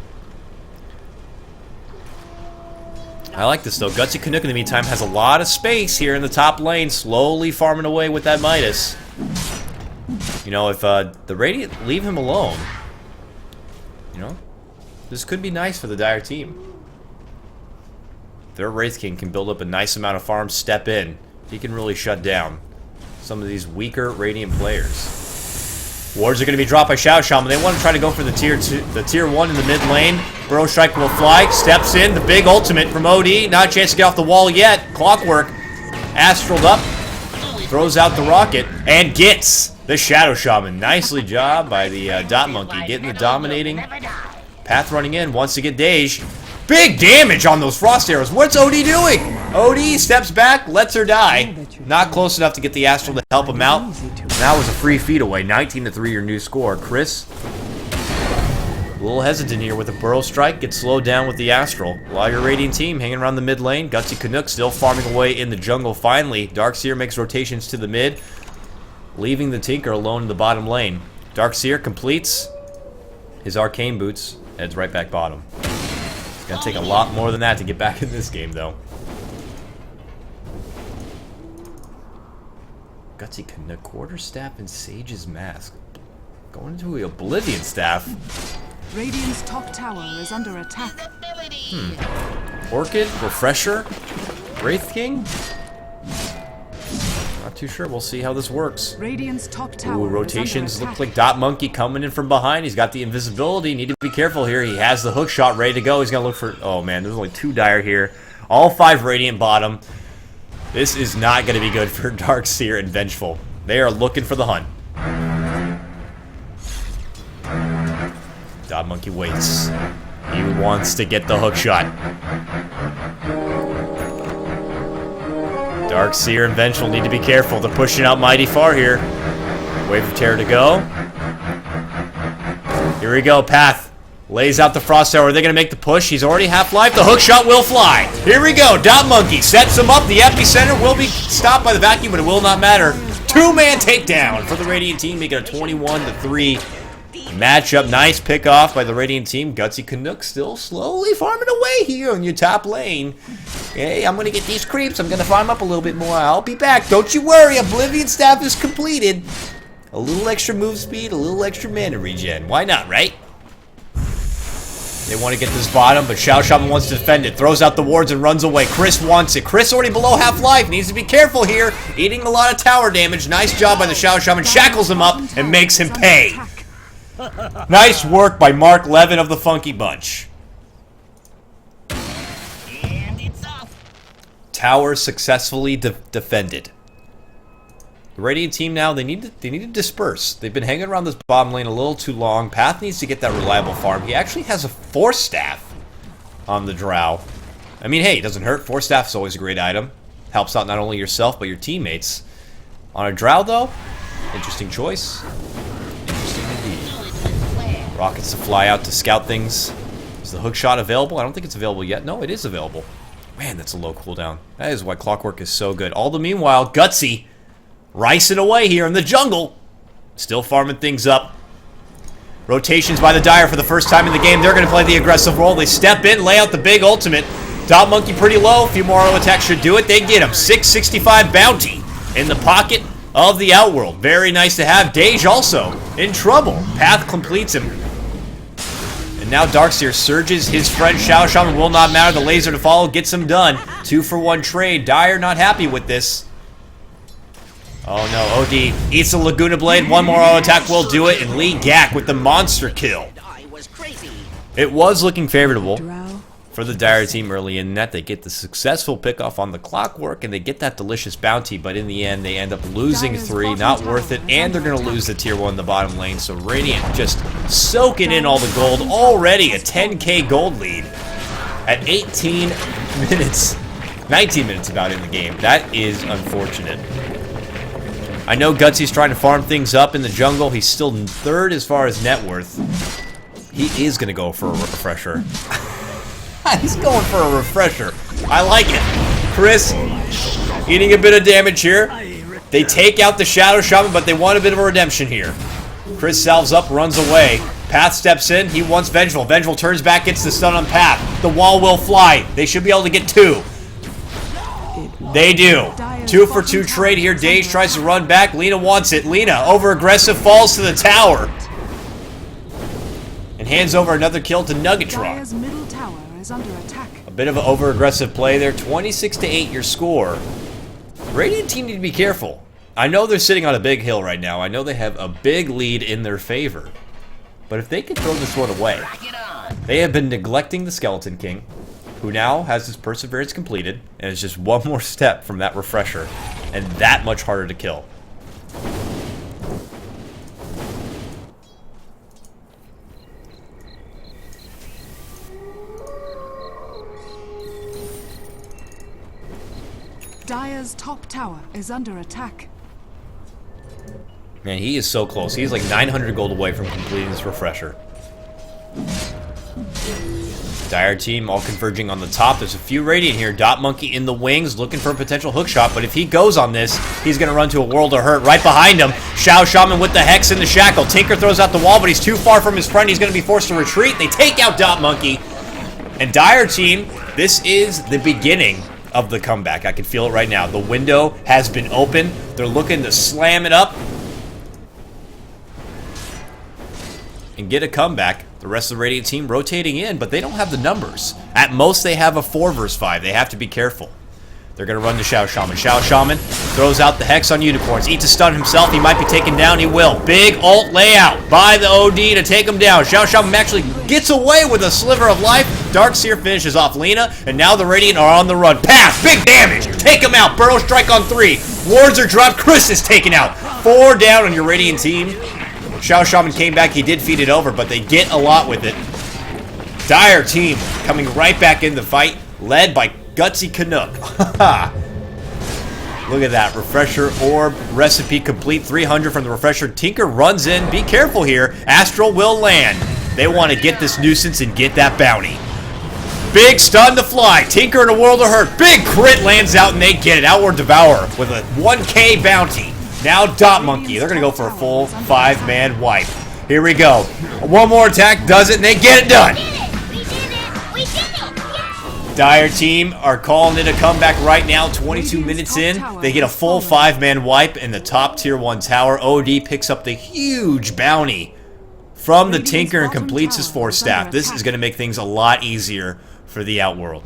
I like this though. Gutsy Canuck in the meantime has a lot of space here in the top lane, slowly farming away with that Midas. You know, if the Radiant leave him alone, you know, this could be nice for the Dire team. Their Wraith King can build up a nice amount of farms, step in. He can really shut down some of these weaker Radiant players. Wards are going to be dropped by Shadow Shaman. They want to try to go for the tier 1 in the mid lane. Burrow Strike will fly. Steps in. The big ultimate from OD. Not a chance to get off the wall yet. Clockwork. Astraled up. Throws out the rocket. And gets the Shadow Shaman. Nicely job by the Dot Monkey. Getting the dominating. Path running in. Wants to get Dej. Big damage on those Frost Arrows. What's OD doing? OD steps back. Lets her die. Not close enough to get the Astral to help him out. That was a free feed away. 19-3 your new score. Chris, a little hesitant here with a Burrow Strike. Gets slowed down with the Astral. While your Radiant team hanging around the mid lane. Gutsy Canuck still farming away in the jungle. Finally, Darkseer makes rotations to the mid, leaving the Tinker alone in the bottom lane. Darkseer completes his Arcane Boots. Heads right back bottom. It's going to take a lot more than that to get back in this game, though. Gutsy Canuck, Quarterstaff, and Sage's Mask. Going into the Oblivion Staff. Radiant's top tower is under attack. Orchid, Refresher, Wraith King. Not too sure. We'll see how this works. Radiant's top tower. Ooh, rotations look like Dot Monkey coming in from behind. He's got the invisibility. Need to be careful here. He has the hook shot ready to go. He's going to look for... Oh, man. There's only 2 Dire here. All 5 Radiant bottom. This is not going to be good for Darkseer and Vengeful. They are looking for the hunt. Dot Monkey waits. He wants to get the hook shot. Darkseer and Vengeful need to be careful. They're pushing out mighty far here. Wave of Terror to go. Here we go. Path lays out the Frost Tower. Are they going to make the push? He's already half-life. The hook shot will fly. Here we go. Dot Monkey sets him up. The epicenter will be stopped by the vacuum, but it will not matter. 2-man takedown for the Radiant team, making a 21-3 matchup. Nice pick off by the Radiant team. Gutsy Canuck still slowly farming away here on your top lane. Hey, I'm going to get these creeps. I'm going to farm up a little bit more. I'll be back. Don't you worry. Oblivion Staff is completed. A little extra move speed, a little extra mana regen. Why not, right? They want to get this bottom, but Xiao Shaman wants to defend it. Throws out the wards and runs away. Chris wants it. Chris already below half-life. Needs to be careful here. Eating a lot of tower damage. Nice job by the Xiao Shaman. Shackles him up and makes him pay. Nice work by Mark Levin of the Funky Bunch. And it's up. Tower successfully defended. The Radiant team now, they need to disperse. They've been hanging around this bottom lane a little too long. Path needs to get that reliable farm. He actually has a Force Staff on the Drow. I mean, hey, it doesn't hurt. Force Staff is always a great item. Helps out not only yourself, but your teammates. On a Drow, though, interesting choice. Interesting indeed. Rockets to fly out to scout things. Is the hook shot available? I don't think it's available yet. No, it is available. Man, that's a low cooldown. That is why Clockwork is so good. All the meanwhile, Gutsy ricing away here in the jungle. Still farming things up. Rotations by the Dire for the first time in the game. They're going to play the aggressive role. They step in, lay out the big ultimate. Dot Monkey pretty low. A few more auto attacks should do it. They get him. 665 bounty in the pocket of the Outworld. Very nice to have. Dage also in trouble. Path completes him. And now Darkseer surges. His friend Xiao Shaman will not matter. The laser to follow gets him done. 2-for-1 trade. Dire not happy with this. Oh no, OD eats a Laguna Blade. One more auto attack will do it. And Lee Gak with the monster kill. It was looking favorable for the Dire team early in that. They get the successful pickoff on the Clockwork and they get that delicious bounty. But in the end, they end up losing 3. Not worth it. And they're going to lose the tier 1 in the bottom lane. So Radiant just soaking in all the gold. Already a 10k gold lead at 18 minutes. 19 minutes about in the game. That is unfortunate. I know Gutsy's trying to farm things up in the jungle. He's still 3rd as far as net worth. He is going to go for a refresher. He's going for a refresher. I like it. Chris eating a bit of damage here. They take out the Shadow Shaman, but they want a bit of a redemption here. Chris salves up, runs away. Path steps in. He wants Vengeful. Vengeful turns back, gets the stun on Path. The wall will fly. They should be able to get 2. They do. 2-for-2 trade here. Dage tries to run back. Lina wants it. Lina, over-aggressive, falls to the tower. And hands over another kill to Nuggetron. A bit of an over-aggressive play there. 26-8 your score. Radiant team need to be careful. I know they're sitting on a big hill right now. I know they have a big lead in their favor. But if they can throw this one away, they have been neglecting the Skeleton King, who now has his Perseverance completed, and is just one more step from that refresher, and that much harder to kill. Dire's top tower is under attack. Man, he is so close. He's like 900 gold away from completing this refresher. Dire team all converging on the top. There's a few Radiant here. Dot Monkey in the wings looking for a potential hook shot, but if he goes on this, he's going to run to a World of Hurt right behind him. Xiao Shaman with the Hex in the Shackle. Tinker throws out the wall, but he's too far from his friend. He's going to be forced to retreat. They take out Dot Monkey. And Dire team, this is the beginning of the comeback. I can feel it right now. The window has been open. They're looking to slam it up and get a comeback. The rest of the Radiant team rotating in, but they don't have the numbers. At most, they have a 4 versus 5. They have to be careful. They're going to run to Shao Shaman. Shao Shaman throws out the Hex on Unicorns. Eats a stun himself. He might be taken down. He will. Big ult layout by the OD to take him down. Shao Shaman actually gets away with a sliver of life. Darkseer finishes off Lena, and now the Radiant are on the run. Pass! Big damage! Take him out! Burrow strike on 3. Wards are dropped. Chris is taken out. 4 down on your Radiant team. Shao Shaman came back. He did feed it over, but they get a lot with it. Dire team coming right back in the fight, led by Gutsy Canuck. Look at that. Refresher orb recipe complete. 300 from the refresher. Tinker runs in. Be careful here. Astral will land. They want to get this nuisance and get that bounty. Big stun to fly. Tinker in a world of hurt. Big crit lands out and they get it. Outward Devour with a 1k bounty. Now Dot Monkey. They're going to go for a full 5-man wipe. Here we go. One more attack does it and they get it done. Dire team are calling it a comeback right now. 22 minutes in, they get a full 5-man wipe in the top tier 1 tower. OD picks up the huge bounty from the Tinker and completes his 4-staff. This is going to make things a lot easier for the Outworld.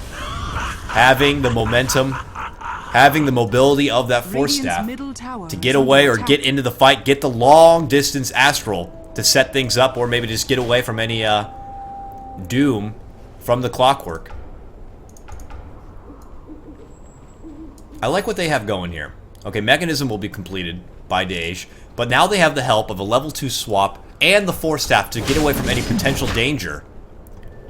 Having the momentum, having the mobility of that 4-staff to get away or get into the fight, get the long distance Astral to set things up, or maybe just get away from any doom from the Clockwork. I like what they have going here. Okay, Mechanism will be completed by Dej, but now they have the help of a level 2 swap and the 4-staff to get away from any potential danger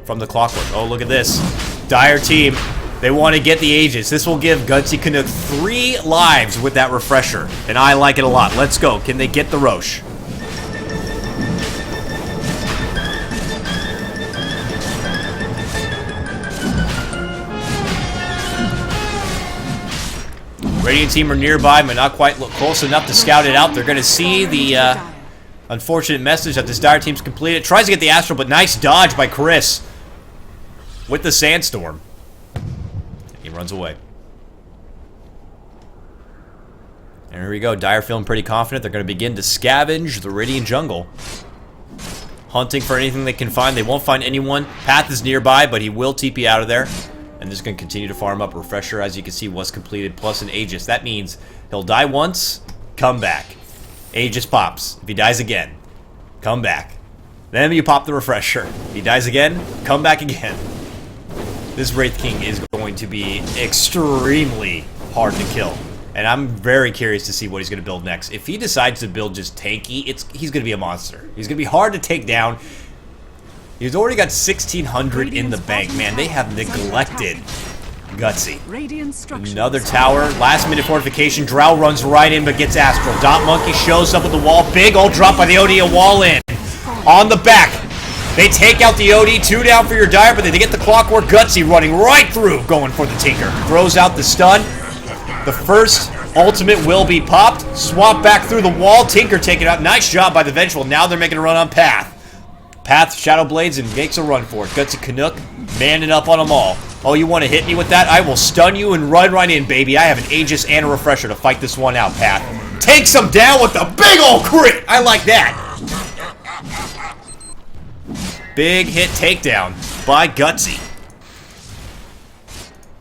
from the Clockwork. Oh, look at this. Dire team, they want to get the Aegis. This will give Gutsy Canuck 3 lives with that refresher, and I like it a lot. Let's go. Can they get the Roche? Radiant team are nearby, but not quite close enough to scout it out. They're going to see the unfortunate message that this Dire team's completed. Tries to get the Astral, but nice dodge by Chris with the Sandstorm. He runs away. And here we go. Dire feeling pretty confident. They're going to begin to scavenge the Radiant jungle. Hunting for anything they can find. They won't find anyone. Path is nearby, but he will TP out of there. And this is going to continue to farm up. Refresher, as you can see, was completed, plus an Aegis. That means he'll die once, come back. Aegis pops. If he dies again, come back. Then you pop the Refresher. If he dies again, come back again. This Wraith King is going to be extremely hard to kill. And I'm very curious to see what he's going to build next. If he decides to build just tanky, he's going to be a monster. He's going to be hard to take down. He's already got 1,600 in the bank. Man, they have neglected Gutsy. Another tower. Last minute fortification. Drow runs right in but gets Astral. Dot Monkey shows up with the wall. Big ult drop by the OD. A wall in. On the back. They take out the OD. 2 down for your Dire, but they get the Clockwork. Gutsy running right through. Going for the Tinker. Throws out the stun. The first ultimate will be popped. Swap back through the wall. Tinker taken out. Nice job by the Vengeful. Now they're making a run on Path. Path, Shadow Blades, and makes a run for it. Gutsy Canuck, manning up on them all. Oh, you want to hit me with that? I will stun you and run right in, baby. I have an Aegis and a Refresher to fight this one out, Path. Takes him down with a big ol' crit! I like that. Big hit takedown by Gutsy.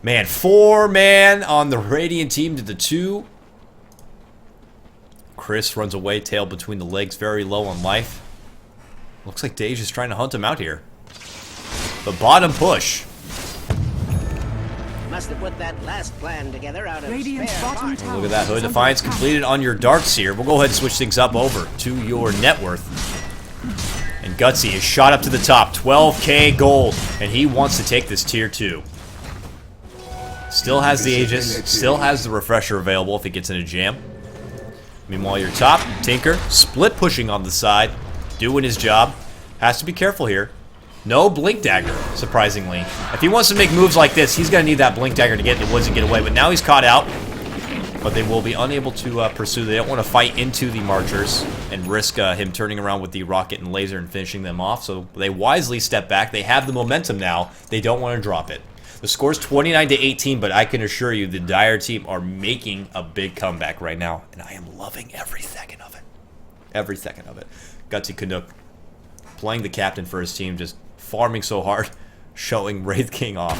Man, 4-man on the Radiant team to the 2. Chris runs away, tail between the legs, very low on life. Looks like Dej is trying to hunt him out here. The bottom push. Must have put that last plan together out of spare parts. Look at that. Hood Defiance completed on your Darkseer. We'll go ahead and switch things up over to your net worth. And Gutsy is shot up to the top. 12k gold. And he wants to take this tier 2. Still has the Aegis. Still has the Refresher available if he gets in a jam. Meanwhile, your top, Tinker, split pushing on the side. Doing his job. Has to be careful here. No Blink Dagger, surprisingly. If he wants to make moves like this, he's going to need that Blink Dagger to get in the woods and get away. But now he's caught out. But they will be unable to pursue. They don't want to fight into the Marchers and risk him turning around with the rocket and laser and finishing them off. So they wisely step back. They have the momentum now. They don't want to drop it. The score's 29-18, but I can assure you the Dire team are making a big comeback right now. And I am loving every second of it. Every second of it. Gutsy Canuck playing the captain for his team, just farming so hard, showing Wraith King off.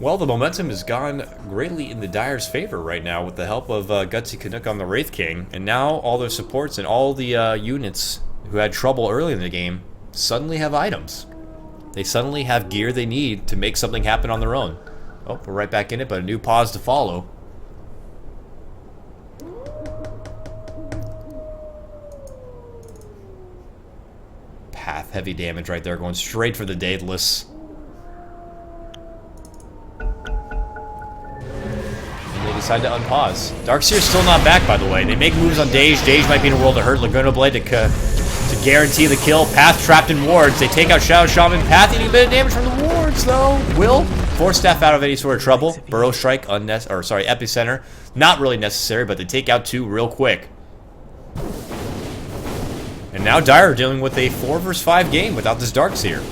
Well, the momentum has gone greatly in the Dire's favor right now with the help of Gutsy Canuck on the Wraith King. And now all their supports and all the units who had trouble early in the game suddenly have items. They suddenly have gear they need to make something happen on their own. Oh, we're right back in it, but a new pause to follow. Path heavy damage right there, going straight for the Daedalus. And they decide to unpause. Darkseer's still not back, by the way. They make moves on Dage. Dage might be in a world of hurt. Laguna Blade to guarantee the kill. Path trapped in wards. They take out Shadow Shaman. Path eating a bit of damage from the wards, though. Will force Staff out of any sort of trouble. Burrow Strike, Epicenter. Not really necessary, but they take out 2 real quick. And now Dire are dealing with a 4 vs 5 game without this Darkseer.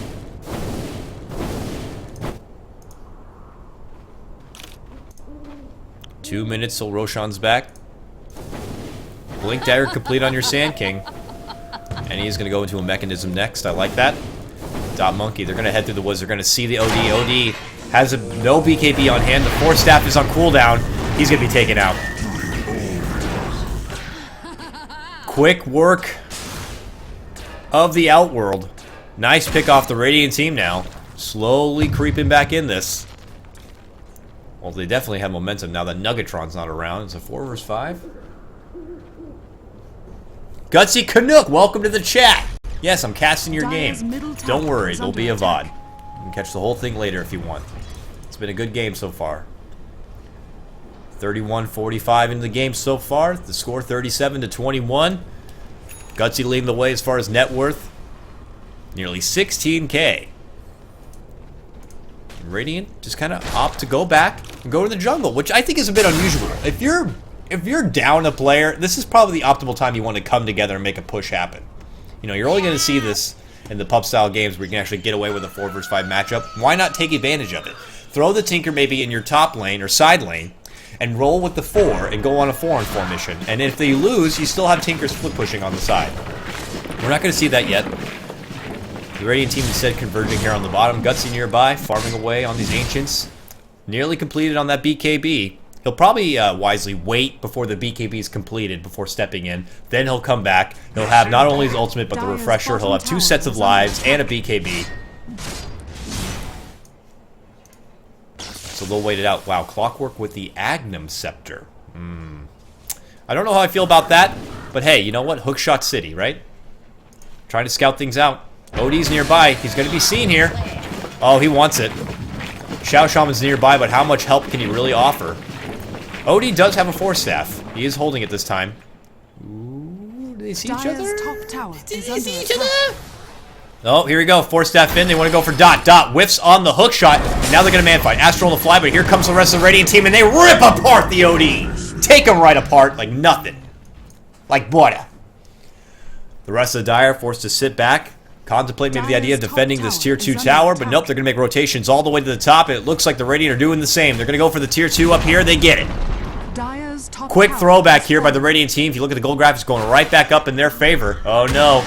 Two minutes till Roshan's back. Blink Dagger complete on your Sand King. And he's going to go into a mechanism next. I like that. Dot Monkey, they're going to head through the woods. They're going to see the OD. OD has no BKB on hand. The Force Staff is on cooldown. He's going to be taken out. Quick work of the Outworld. Nice pick off the Radiant team now. Slowly creeping back in this. Well, they definitely have momentum now that Nuggetron's not around. It's a 4 vs 5. Gutsy Canuck, welcome to the chat. Yes, I'm casting your game. Don't worry, there'll be a VOD. You can catch the whole thing later if you want. It's been a good game so far. 31-45 in the game so far. The score 37-21. Gutsy leading the way as far as net worth. Nearly 16K. Radiant just kind of opt to go back and go to the jungle, which I think is a bit unusual. If you're down a player, this is probably the optimal time you want to come together and make a push happen. You know, you're only going to see this in the pub style games where you can actually get away with a 4 vs 5 matchup. Why not take advantage of it? Throw the Tinker maybe in your top lane or side lane and roll with the 4 and go on a 4-on-4 mission. And if they lose, you still have Tinker split pushing on the side. We're not going to see that yet. The Radiant team instead converging here on the bottom. Gutsy nearby, farming away on these Ancients. Nearly completed on that BKB. He'll probably wisely wait before the BKB is completed before stepping in. Then he'll come back. He'll have not only his ultimate, but the refresher. He'll have 2 sets of lives and a BKB. So they'll wait it out. Wow, Clockwork with the Agnum Scepter. I don't know how I feel about that, but hey, you know what? Hookshot City, right? Trying to scout things out. OD's nearby. He's going to be seen here. Oh, he wants it. Shadow Shaman's nearby, but how much help can he really offer? OD does have a Force Staff. He is holding it this time. Ooh, do they see each other? Did they see each other? Oh, here we go. Force Staff in. They want to go for Dot. Dot whiffs on the hook shot. And now they're going to man fight. Astral on the fly, but here comes the rest of the Radiant team, and they rip apart the OD. Take them right apart like nothing. Like butter. The rest of the Dire forced to sit back. Contemplate maybe the idea of defending this tier 2 tower, but nope, they're going to make rotations all the way to the top, and it looks like the Radiant are doing the same. They're going to go for the tier 2 up here. They get it. Quick throwback here by the Radiant team. If you look at the gold graphics, going right back up in their favor. Oh no.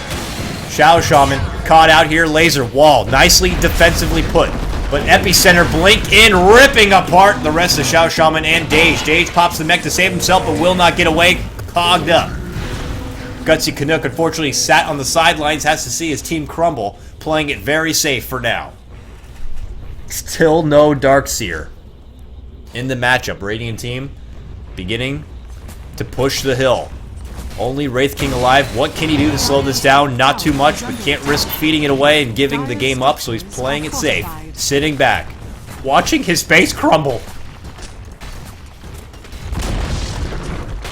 Shadow Shaman caught out here. Laser wall. Nicely defensively put. But Epicenter blink in, ripping apart the rest of Shadow Shaman and Dage. Dage pops the mech to save himself, but will not get away. Cogged up. Gutsy Canuck unfortunately sat on the sidelines, has to see his team crumble, playing it very safe for now. Still no Darkseer in the matchup. Radiant team beginning to push the hill. Only Wraith King alive. What can he do to slow this down? Not too much, but can't risk feeding it away and giving the game up, so he's playing it safe. Sitting back, watching his base crumble.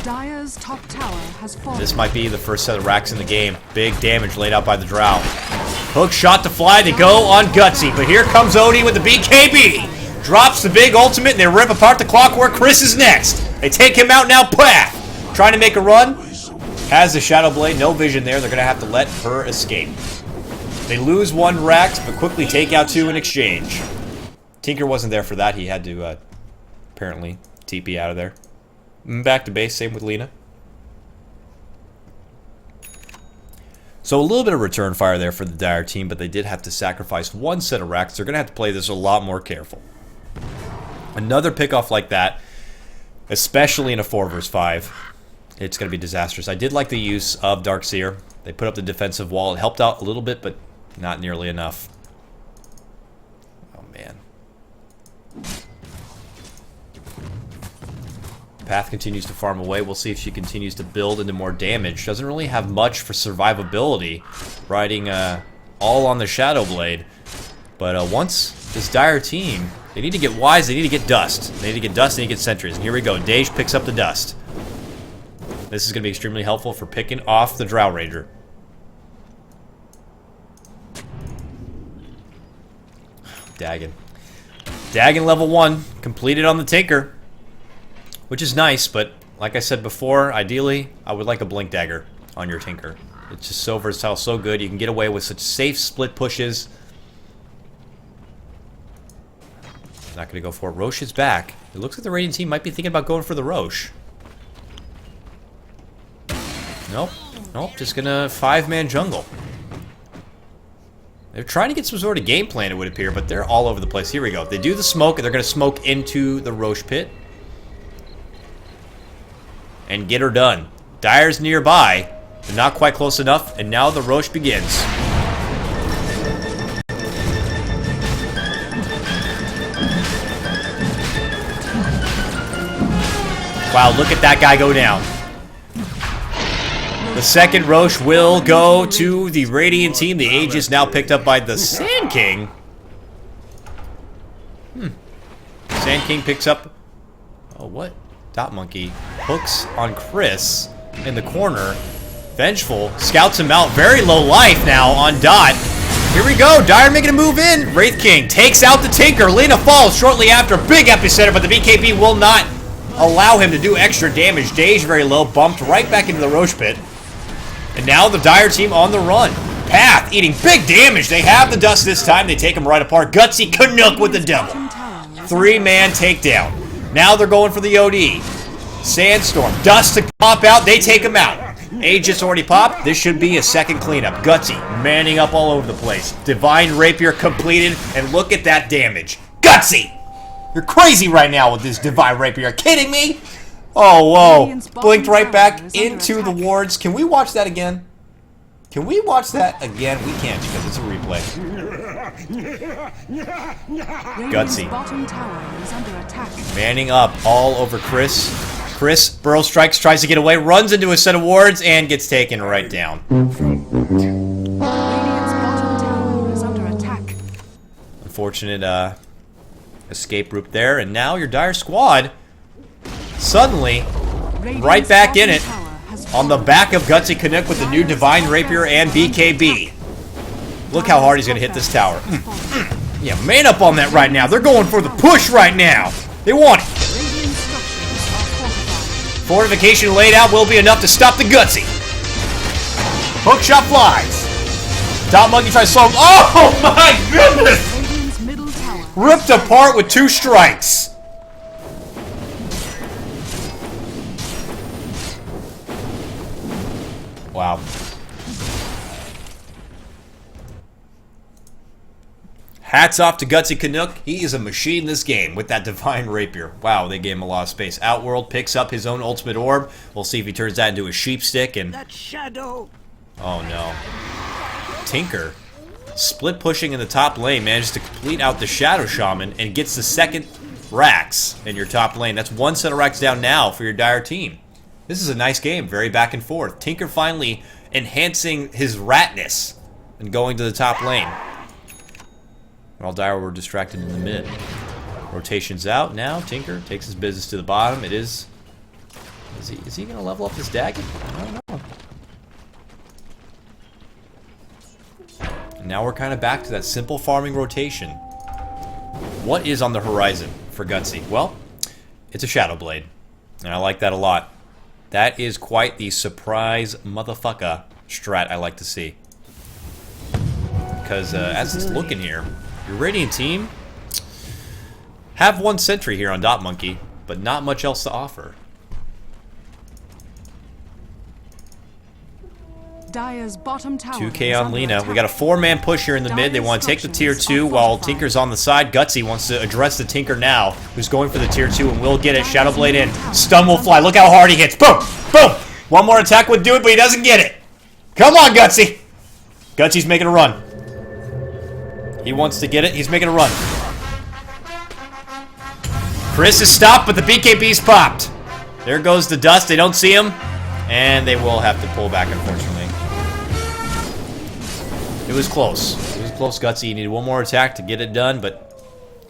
Dire's top tower has fallen. This might be the first set of racks in the game. Big damage laid out by the Drow. Hook shot to fly. They go on Gutsy, but here comes Odie with the BKB. Drops the big ultimate, and they rip apart the Clockwork. Chris is next. They take him out now. Path trying to make a run. Has the Shadow Blade. No vision there. They're going to have to let her escape. They lose 1 Rax, but quickly take out 2 in exchange. Tinker wasn't there for that. He had to, apparently, TP out of there. Back to base, same with Lena. So a little bit of return fire there for the Dire team, but they did have to sacrifice 1 set of racks. They're going to have to play this a lot more careful. Another pickoff like that, especially in a 4 versus 5, it's going to be disastrous. I did like the use of Darkseer. They put up the defensive wall. It helped out a little bit, but not nearly enough. Oh, man. Path continues to farm away. We'll see if she continues to build into more damage. Doesn't really have much for survivability, riding all on the Shadow Blade. But once this Dire team, they need to get wise, they need to get dust. They need to get dust, they need to get sentries. And here we go, Dej picks up the dust. This is going to be extremely helpful for picking off the Drow Ranger. Dagon. Dagon level 1, completed on the Tinker. Which is nice, but like I said before, ideally, I would like a Blink Dagger on your Tinker. It's just so versatile, so good. You can get away with such safe split pushes. Not going to go for it. Roche is back. It looks like the Radiant team might be thinking about going for the Roche. Nope. Nope. Just going to 5-man jungle. They're trying to get some sort of game plan, it would appear, but they're all over the place. Here we go. They do the smoke, and they're going to smoke into the Roche pit. And get her done. Dire's nearby, but not quite close enough, and now the Roche begins. Wow, look at that guy go down. The second Roche will go to the Radiant team. The Aegis now picked up by the Sand King. Sand King picks up... Oh, what? Dot Monkey hooks on Chris in the corner. Vengeful scouts him out. Very low life now on Dot. Here we go. Dire making a move in. Wraith King takes out the Tinker. Lena falls shortly after. Big epicenter, but the BKB will not allow him to do extra damage. Dej very low. Bumped right back into the Roche pit. And now the Dire team on the run. Path eating big damage. They have the dust this time. They take him right apart. Gutsy Canuck with the double. 3-man takedown. Now they're going for the OD. Sandstorm. Dust to pop out. They take him out. Aegis already popped. This should be a second cleanup. Gutsy manning up all over the place. Divine Rapier completed. And look at that damage. Gutsy! You're crazy right now with this Divine Rapier. Are you kidding me? Oh, whoa. Blinked right back into the wards. Can we watch that again? Can we watch that again? We can't because it's a replay. Gutsy. Manning up all over Chris. Chris, Burrow strikes, tries to get away, runs into a set of wards, and gets taken right down. Unfortunate escape route there, and now your Dire squad suddenly right back in it. On the back of Gutsy Canuck with the new Divine Rapier and BKB. Look how hard he's going to hit this tower. Yeah, man up on that right now. They're going for the push right now. They want it. Fortification laid out will be enough to stop the Gutsy. Hookshot flies. Dot Monkey tries to slow him. Oh my goodness! Ripped apart with 2 strikes. Wow. Hats off to Gutsy Canuck. He is a machine this game with that Divine Rapier. Wow, they gave him a lot of space. Outworld picks up his own ultimate orb. We'll see if he turns that into a sheep stick and... That shadow. Oh no. Tinker, split pushing in the top lane, manages to complete out the Shadow Shaman and gets the second Rax in your top lane. That's 1 set of Rax down now for your Dire team. This is a nice game, very back and forth. Tinker finally enhancing his ratness and going to the top lane. While Dire were distracted in the mid. Rotations out now. Tinker takes his business to the bottom. It is... Is he going to level up this Dagon? I don't know. And now we're kind of back to that simple farming rotation. What is on the horizon for Gutsy? Well, it's a Shadow Blade. And I like that a lot. That is quite the surprise motherfucker strat I like to see. Because as it's looking here, your Radiant team have 1 sentry here on Dot Monkey, but not much else to offer. Dire's bottom tower 2K is on under Lena. attack. We got a 4-man push here in the mid. They want to take the tier 2 while Tinker's on the side. Gutsy wants to address the Tinker now, who's going for the tier 2 and will get it. Shadowblade in. Stun will fly. Look how hard he hits. Boom! Boom! One more attack would do it, but he doesn't get it. Come on, Gutsy! Gutsy's making a run. He wants to get it. He's making a run. Chris is stopped, but the BKB's popped. There goes the dust. They don't see him. And they will have to pull back, unfortunately. It was close. It was close, Gutsy. He needed one more attack to get it done, but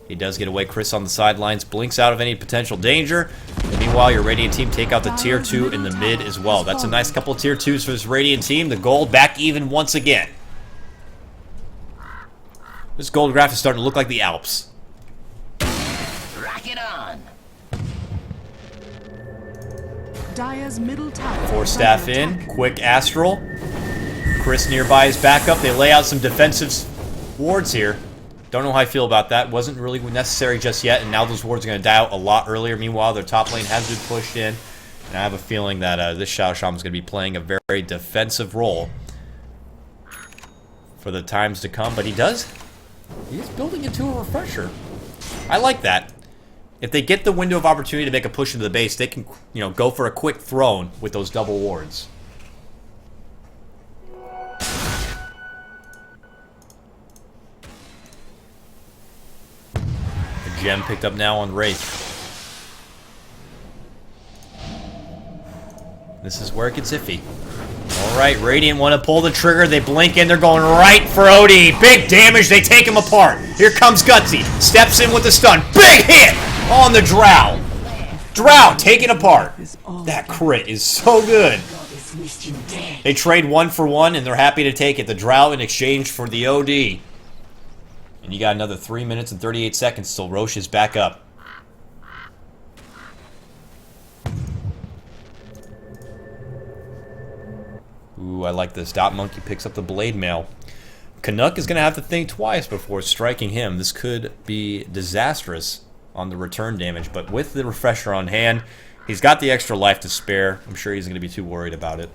he does get away. Chris on the sidelines blinks out of any potential danger. And meanwhile, your Radiant team take out the tier 2 in the mid as well. That's a nice couple of tier 2s for this Radiant team. The gold back even once again. This gold graph is starting to look like the Alps. Rock it on. Dire's middle tower. 4 is staff under in. attack. Quick Astral. Chris nearby is back up. They lay out some defensive wards here. Don't know how I feel about that. Wasn't really necessary just yet, and now those wards are going to die out a lot earlier. Meanwhile, their top lane has been pushed in, and I have a feeling that this Shadow Shaman is going to be playing a very defensive role for the times to come. But he's building into a refresher. I like that. If they get the window of opportunity to make a push into the base, they can, go for a quick throne with those double wards. Gem picked up now on Wraith. This is where it gets iffy. Alright, Radiant want to pull the trigger. They blink in. They're going right for OD. Big damage. They take him apart. Here comes Gutsy. Steps in with the stun. Big hit on the Drow. Drow taken apart. That crit is so good. They trade 1 for 1, and they're happy to take it. The Drow in exchange for the OD. And you got another 3 minutes and 38 seconds till Roche is back up. Ooh, I like this. Dot Monkey picks up the Blade Mail. Canuck is going to have to think twice before striking him. This could be disastrous on the return damage, but with the refresher on hand, he's got the extra life to spare. I'm sure he's going to be too worried about it.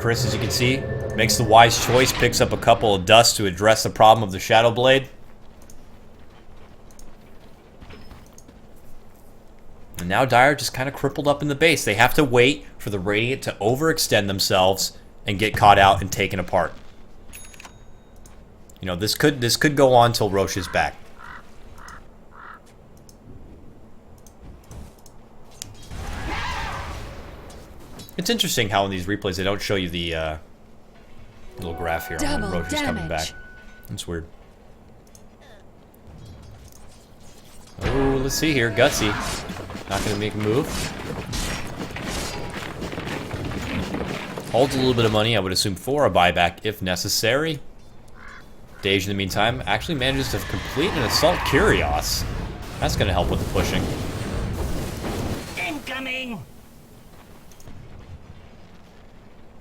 Chris, as you can see, makes the wise choice, picks up a couple of dusts to address the problem of the Shadow Blade. And now Dire just kind of crippled up in the base. They have to wait for the Radiant to overextend themselves and get caught out and taken apart. This could go on till Roche is back. It's interesting how in these replays they don't show you the little graph here on when Roche is coming back. That's weird. Oh, let's see here. Gutsy. Not going to make a move. Holds a little bit of money, I would assume, for a buyback if necessary. Dej, in the meantime, actually manages to complete an Assault Curios. That's going to help with the pushing. Incoming.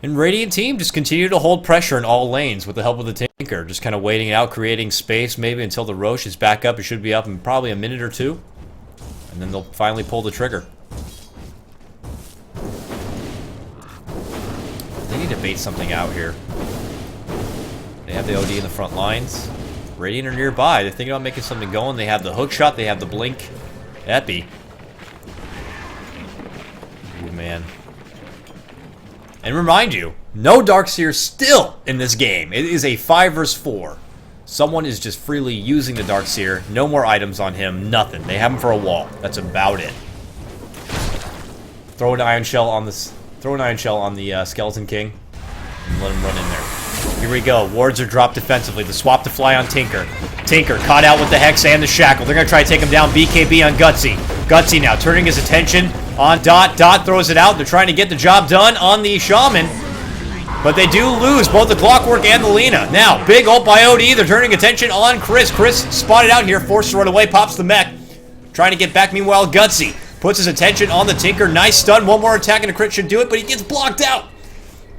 And Radiant team just continue to hold pressure in all lanes with the help of the Tinker. Just kind of waiting it out, creating space maybe until the Roche is back up. It should be up in probably a minute or two. And then they'll finally pull the trigger. They need to bait something out here. They have the OD in the front lines. Radiant are nearby. They're thinking about making something going. They have the hook shot. They have the blink. Epi. Ooh, man. And remind you, no Darkseer still in this game. It is a 5 versus 4. Someone is just freely using the Darkseer. No more items on him. Nothing. They have him for a wall. That's about it. Throw an Iron Shell on this. Throw an Iron Shell on the Skeleton King. And let him run in there. Here we go. Wards are dropped defensively. The swap to fly on Tinker. Tinker caught out with the Hex and the Shackle. They're going to try to take him down. BKB on Gutsy. Gutsy now turning his attention on Dot. Dot throws it out. They're trying to get the job done on the Shaman. But they do lose both the Clockwork and the Lena. Now, big ult by OD. They're turning attention on Chris. Chris spotted out here, forced to run away, pops the mech. Trying to get back, meanwhile, Gutsy puts his attention on the Tinker. Nice stun. One more attack and a crit should do it, but he gets blocked out.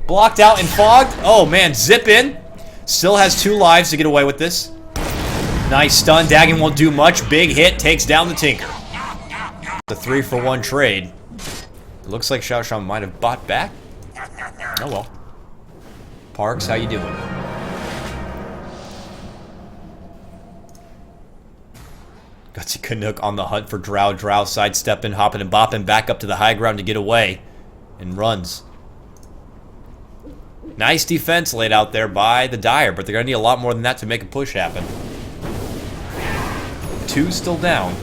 Blocked out and fogged. Oh, man, zip in. Still has 2 lives to get away with this. Nice stun. Dagon won't do much. Big hit. Takes down the Tinker. The 3-for-1 trade. It looks like Xiao Shan might have bought back. Oh well. Parks, how you doing? Gutsy Canuck on the hunt for Drow. Drow sidestepping, hopping and bopping back up to the high ground to get away. And runs. Nice defense laid out there by the Dire, but they're going to need a lot more than that to make a push happen. 2 still down.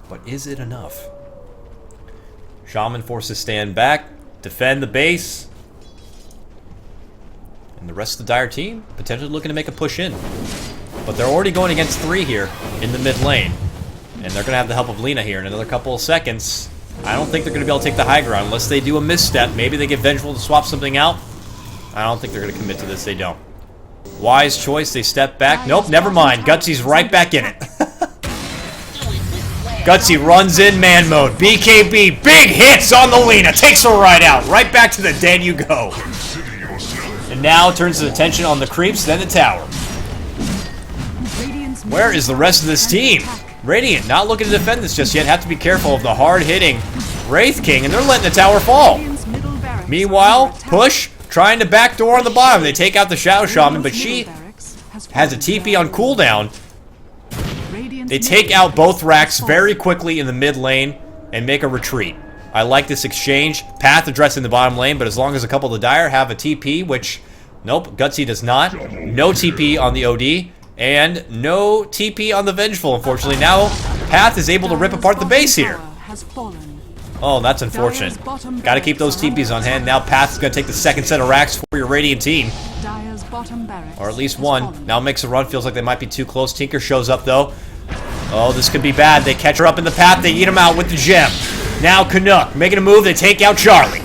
But is it enough? Shaman forced to stand back, defend the base. And the rest of the Dire team potentially looking to make a push in. But they're already going against 3 here in the mid lane. And they're going to have the help of Lina here in another couple of seconds. I don't think they're going to be able to take the high ground unless they do a misstep. Maybe they get Vengeful to swap something out. I don't think they're going to commit to this. They don't. Wise choice. They step back. Nope, never mind. Gutsy's right back in it. Gutsy runs in man mode. BKB. Big hits on the Lina. Takes her right out. Right back to the dead you go. And now turns his attention on the creeps, then the tower. Where is the rest of this team? Radiant not looking to defend this just yet. Have to be careful of the hard-hitting Wraith King, and they're letting the tower fall. Meanwhile, push, trying to backdoor on the bottom. They take out the Shadow Shaman, but she has a TP on cooldown. They take out both racks very quickly in the mid lane and make a retreat. I like this exchange. Path addressing the bottom lane, but as long as a couple of the Dire have a TP, which, nope, Gutsy does not. No TP on the OD. And no TP on the Vengeful, unfortunately. Now, Path is able to rip apart the base here. Oh, that's unfortunate. Got to keep those TPs on hand. Now Path is going to take the second set of racks for your Radiant team. Or at least one. Now makes a run. Feels like they might be too close. Tinker shows up, though. Oh, this could be bad. They catch her up in the path. They eat him out with the gem. Now Canuck making a move. They take out Charlie.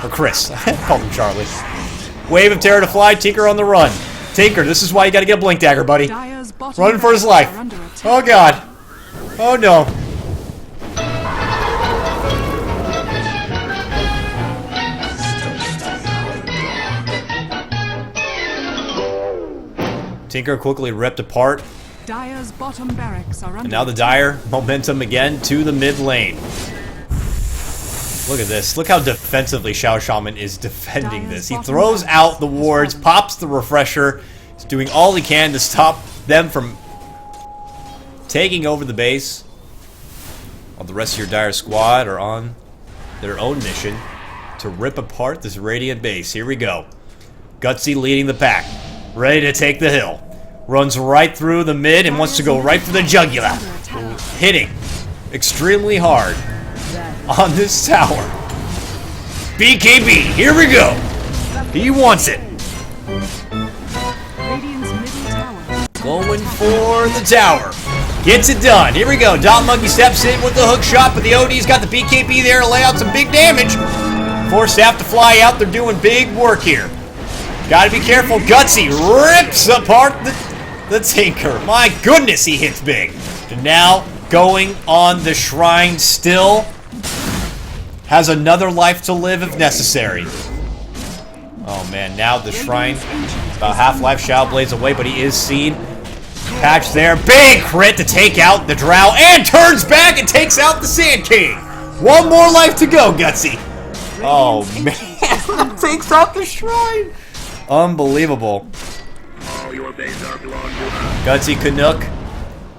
Or Chris. I called him Charlie. Wave of Terror to fly. Tinker on the run. Tinker, this is why you gotta get a Blink Dagger, buddy. Running for his life. Oh god. Oh no. Tinker quickly ripped apart. Dire's bottom barracks are under and now the Dire momentum again to the mid lane. Look at this. Look how defensively Xiao Shaman is defending this. He throws out the wards, pops the refresher. He's doing all he can to stop them from taking over the base. While the rest of your Dire squad are on their own mission to rip apart this Radiant base. Here we go. Gutsy leading the pack. Ready to take the hill. Runs right through the mid and wants to go right for the jugular. Hitting extremely hard on this tower. BKB, here we go. He wants it. Going for the tower. Gets it done. Here we go. Dot Monkey steps in with the hook shot, but the OD's got the BKB there to lay out some big damage. Force staff to fly out. They're doing big work here. Gotta be careful. Gutsy rips apart the Tinker. My goodness, he hits big. And now going on the shrine still. Has another life to live if necessary. Oh man, now the shrine about half life. Shadow blades away, but he is seen. Patch there, big crit to take out the Drow, and turns back and takes out the Sand King. One more life to go, Gutsy. Oh man, takes out the shrine. Unbelievable. Gutsy Canuck.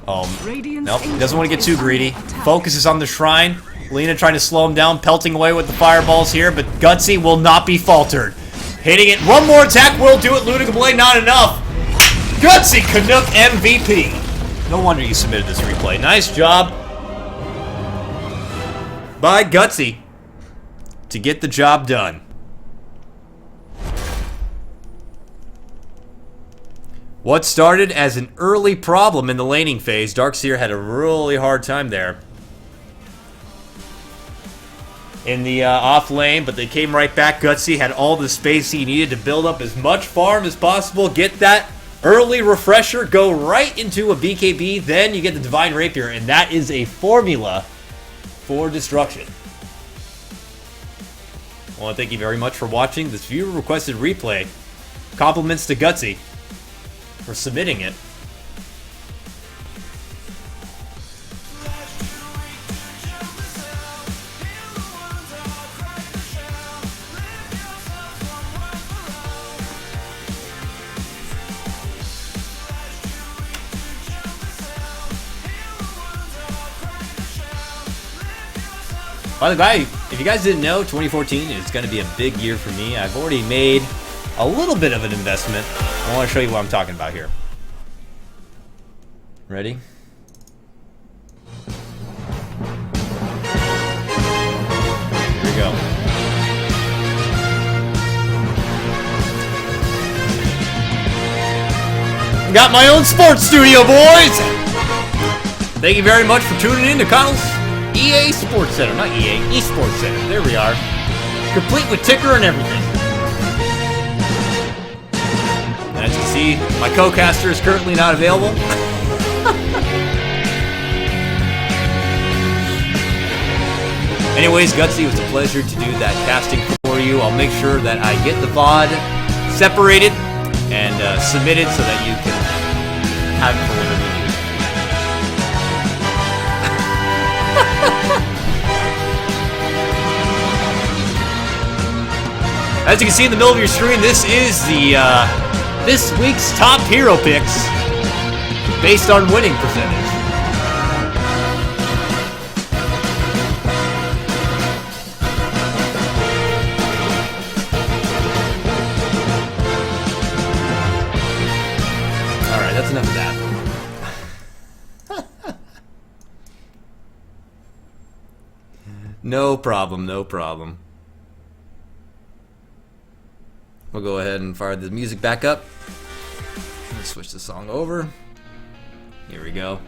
Nope, he doesn't want to get too greedy. Focuses on the shrine. Lina trying to slow him down, pelting away with the fireballs here, but Gutsy will not be faltered. Hitting it. One more attack will do it. Ludica Blade, not enough. Gutsy Canuck MVP. No wonder you submitted this replay. Nice job by Gutsy to get the job done. What started as an early problem in the laning phase, Darkseer had a really hard time there in the off lane, but they came right back. Gutsy had all the space he needed to build up as much farm as possible, get that early refresher, go right into a BKB, then you get the Divine Rapier, and that is a formula for destruction. I want to thank you very much for watching this viewer-requested replay. Compliments to Gutsy for submitting it. By the way, if you guys didn't know, 2014 is going to be a big year for me. I've already made a little bit of an investment. I want to show you what I'm talking about here. Ready? Here we go. Got my own sports studio, boys! Thank you very much for tuning in to Kyle's EA Sports Center. Not EA, Esports Center. There we are. Complete with ticker and everything. And as you see, my co-caster is currently not available. Anyways, Gutsy, it was a pleasure to do that casting for you. I'll make sure that I get the VOD separated and submitted so that you can have it for whatever you use. As you can see in the middle of your screen, this is the this week's top hero picks based on winning percentage. Alright, that's enough of that. No problem, no problem. We'll go ahead and fire the music back up. Let's switch the song over. Here we go.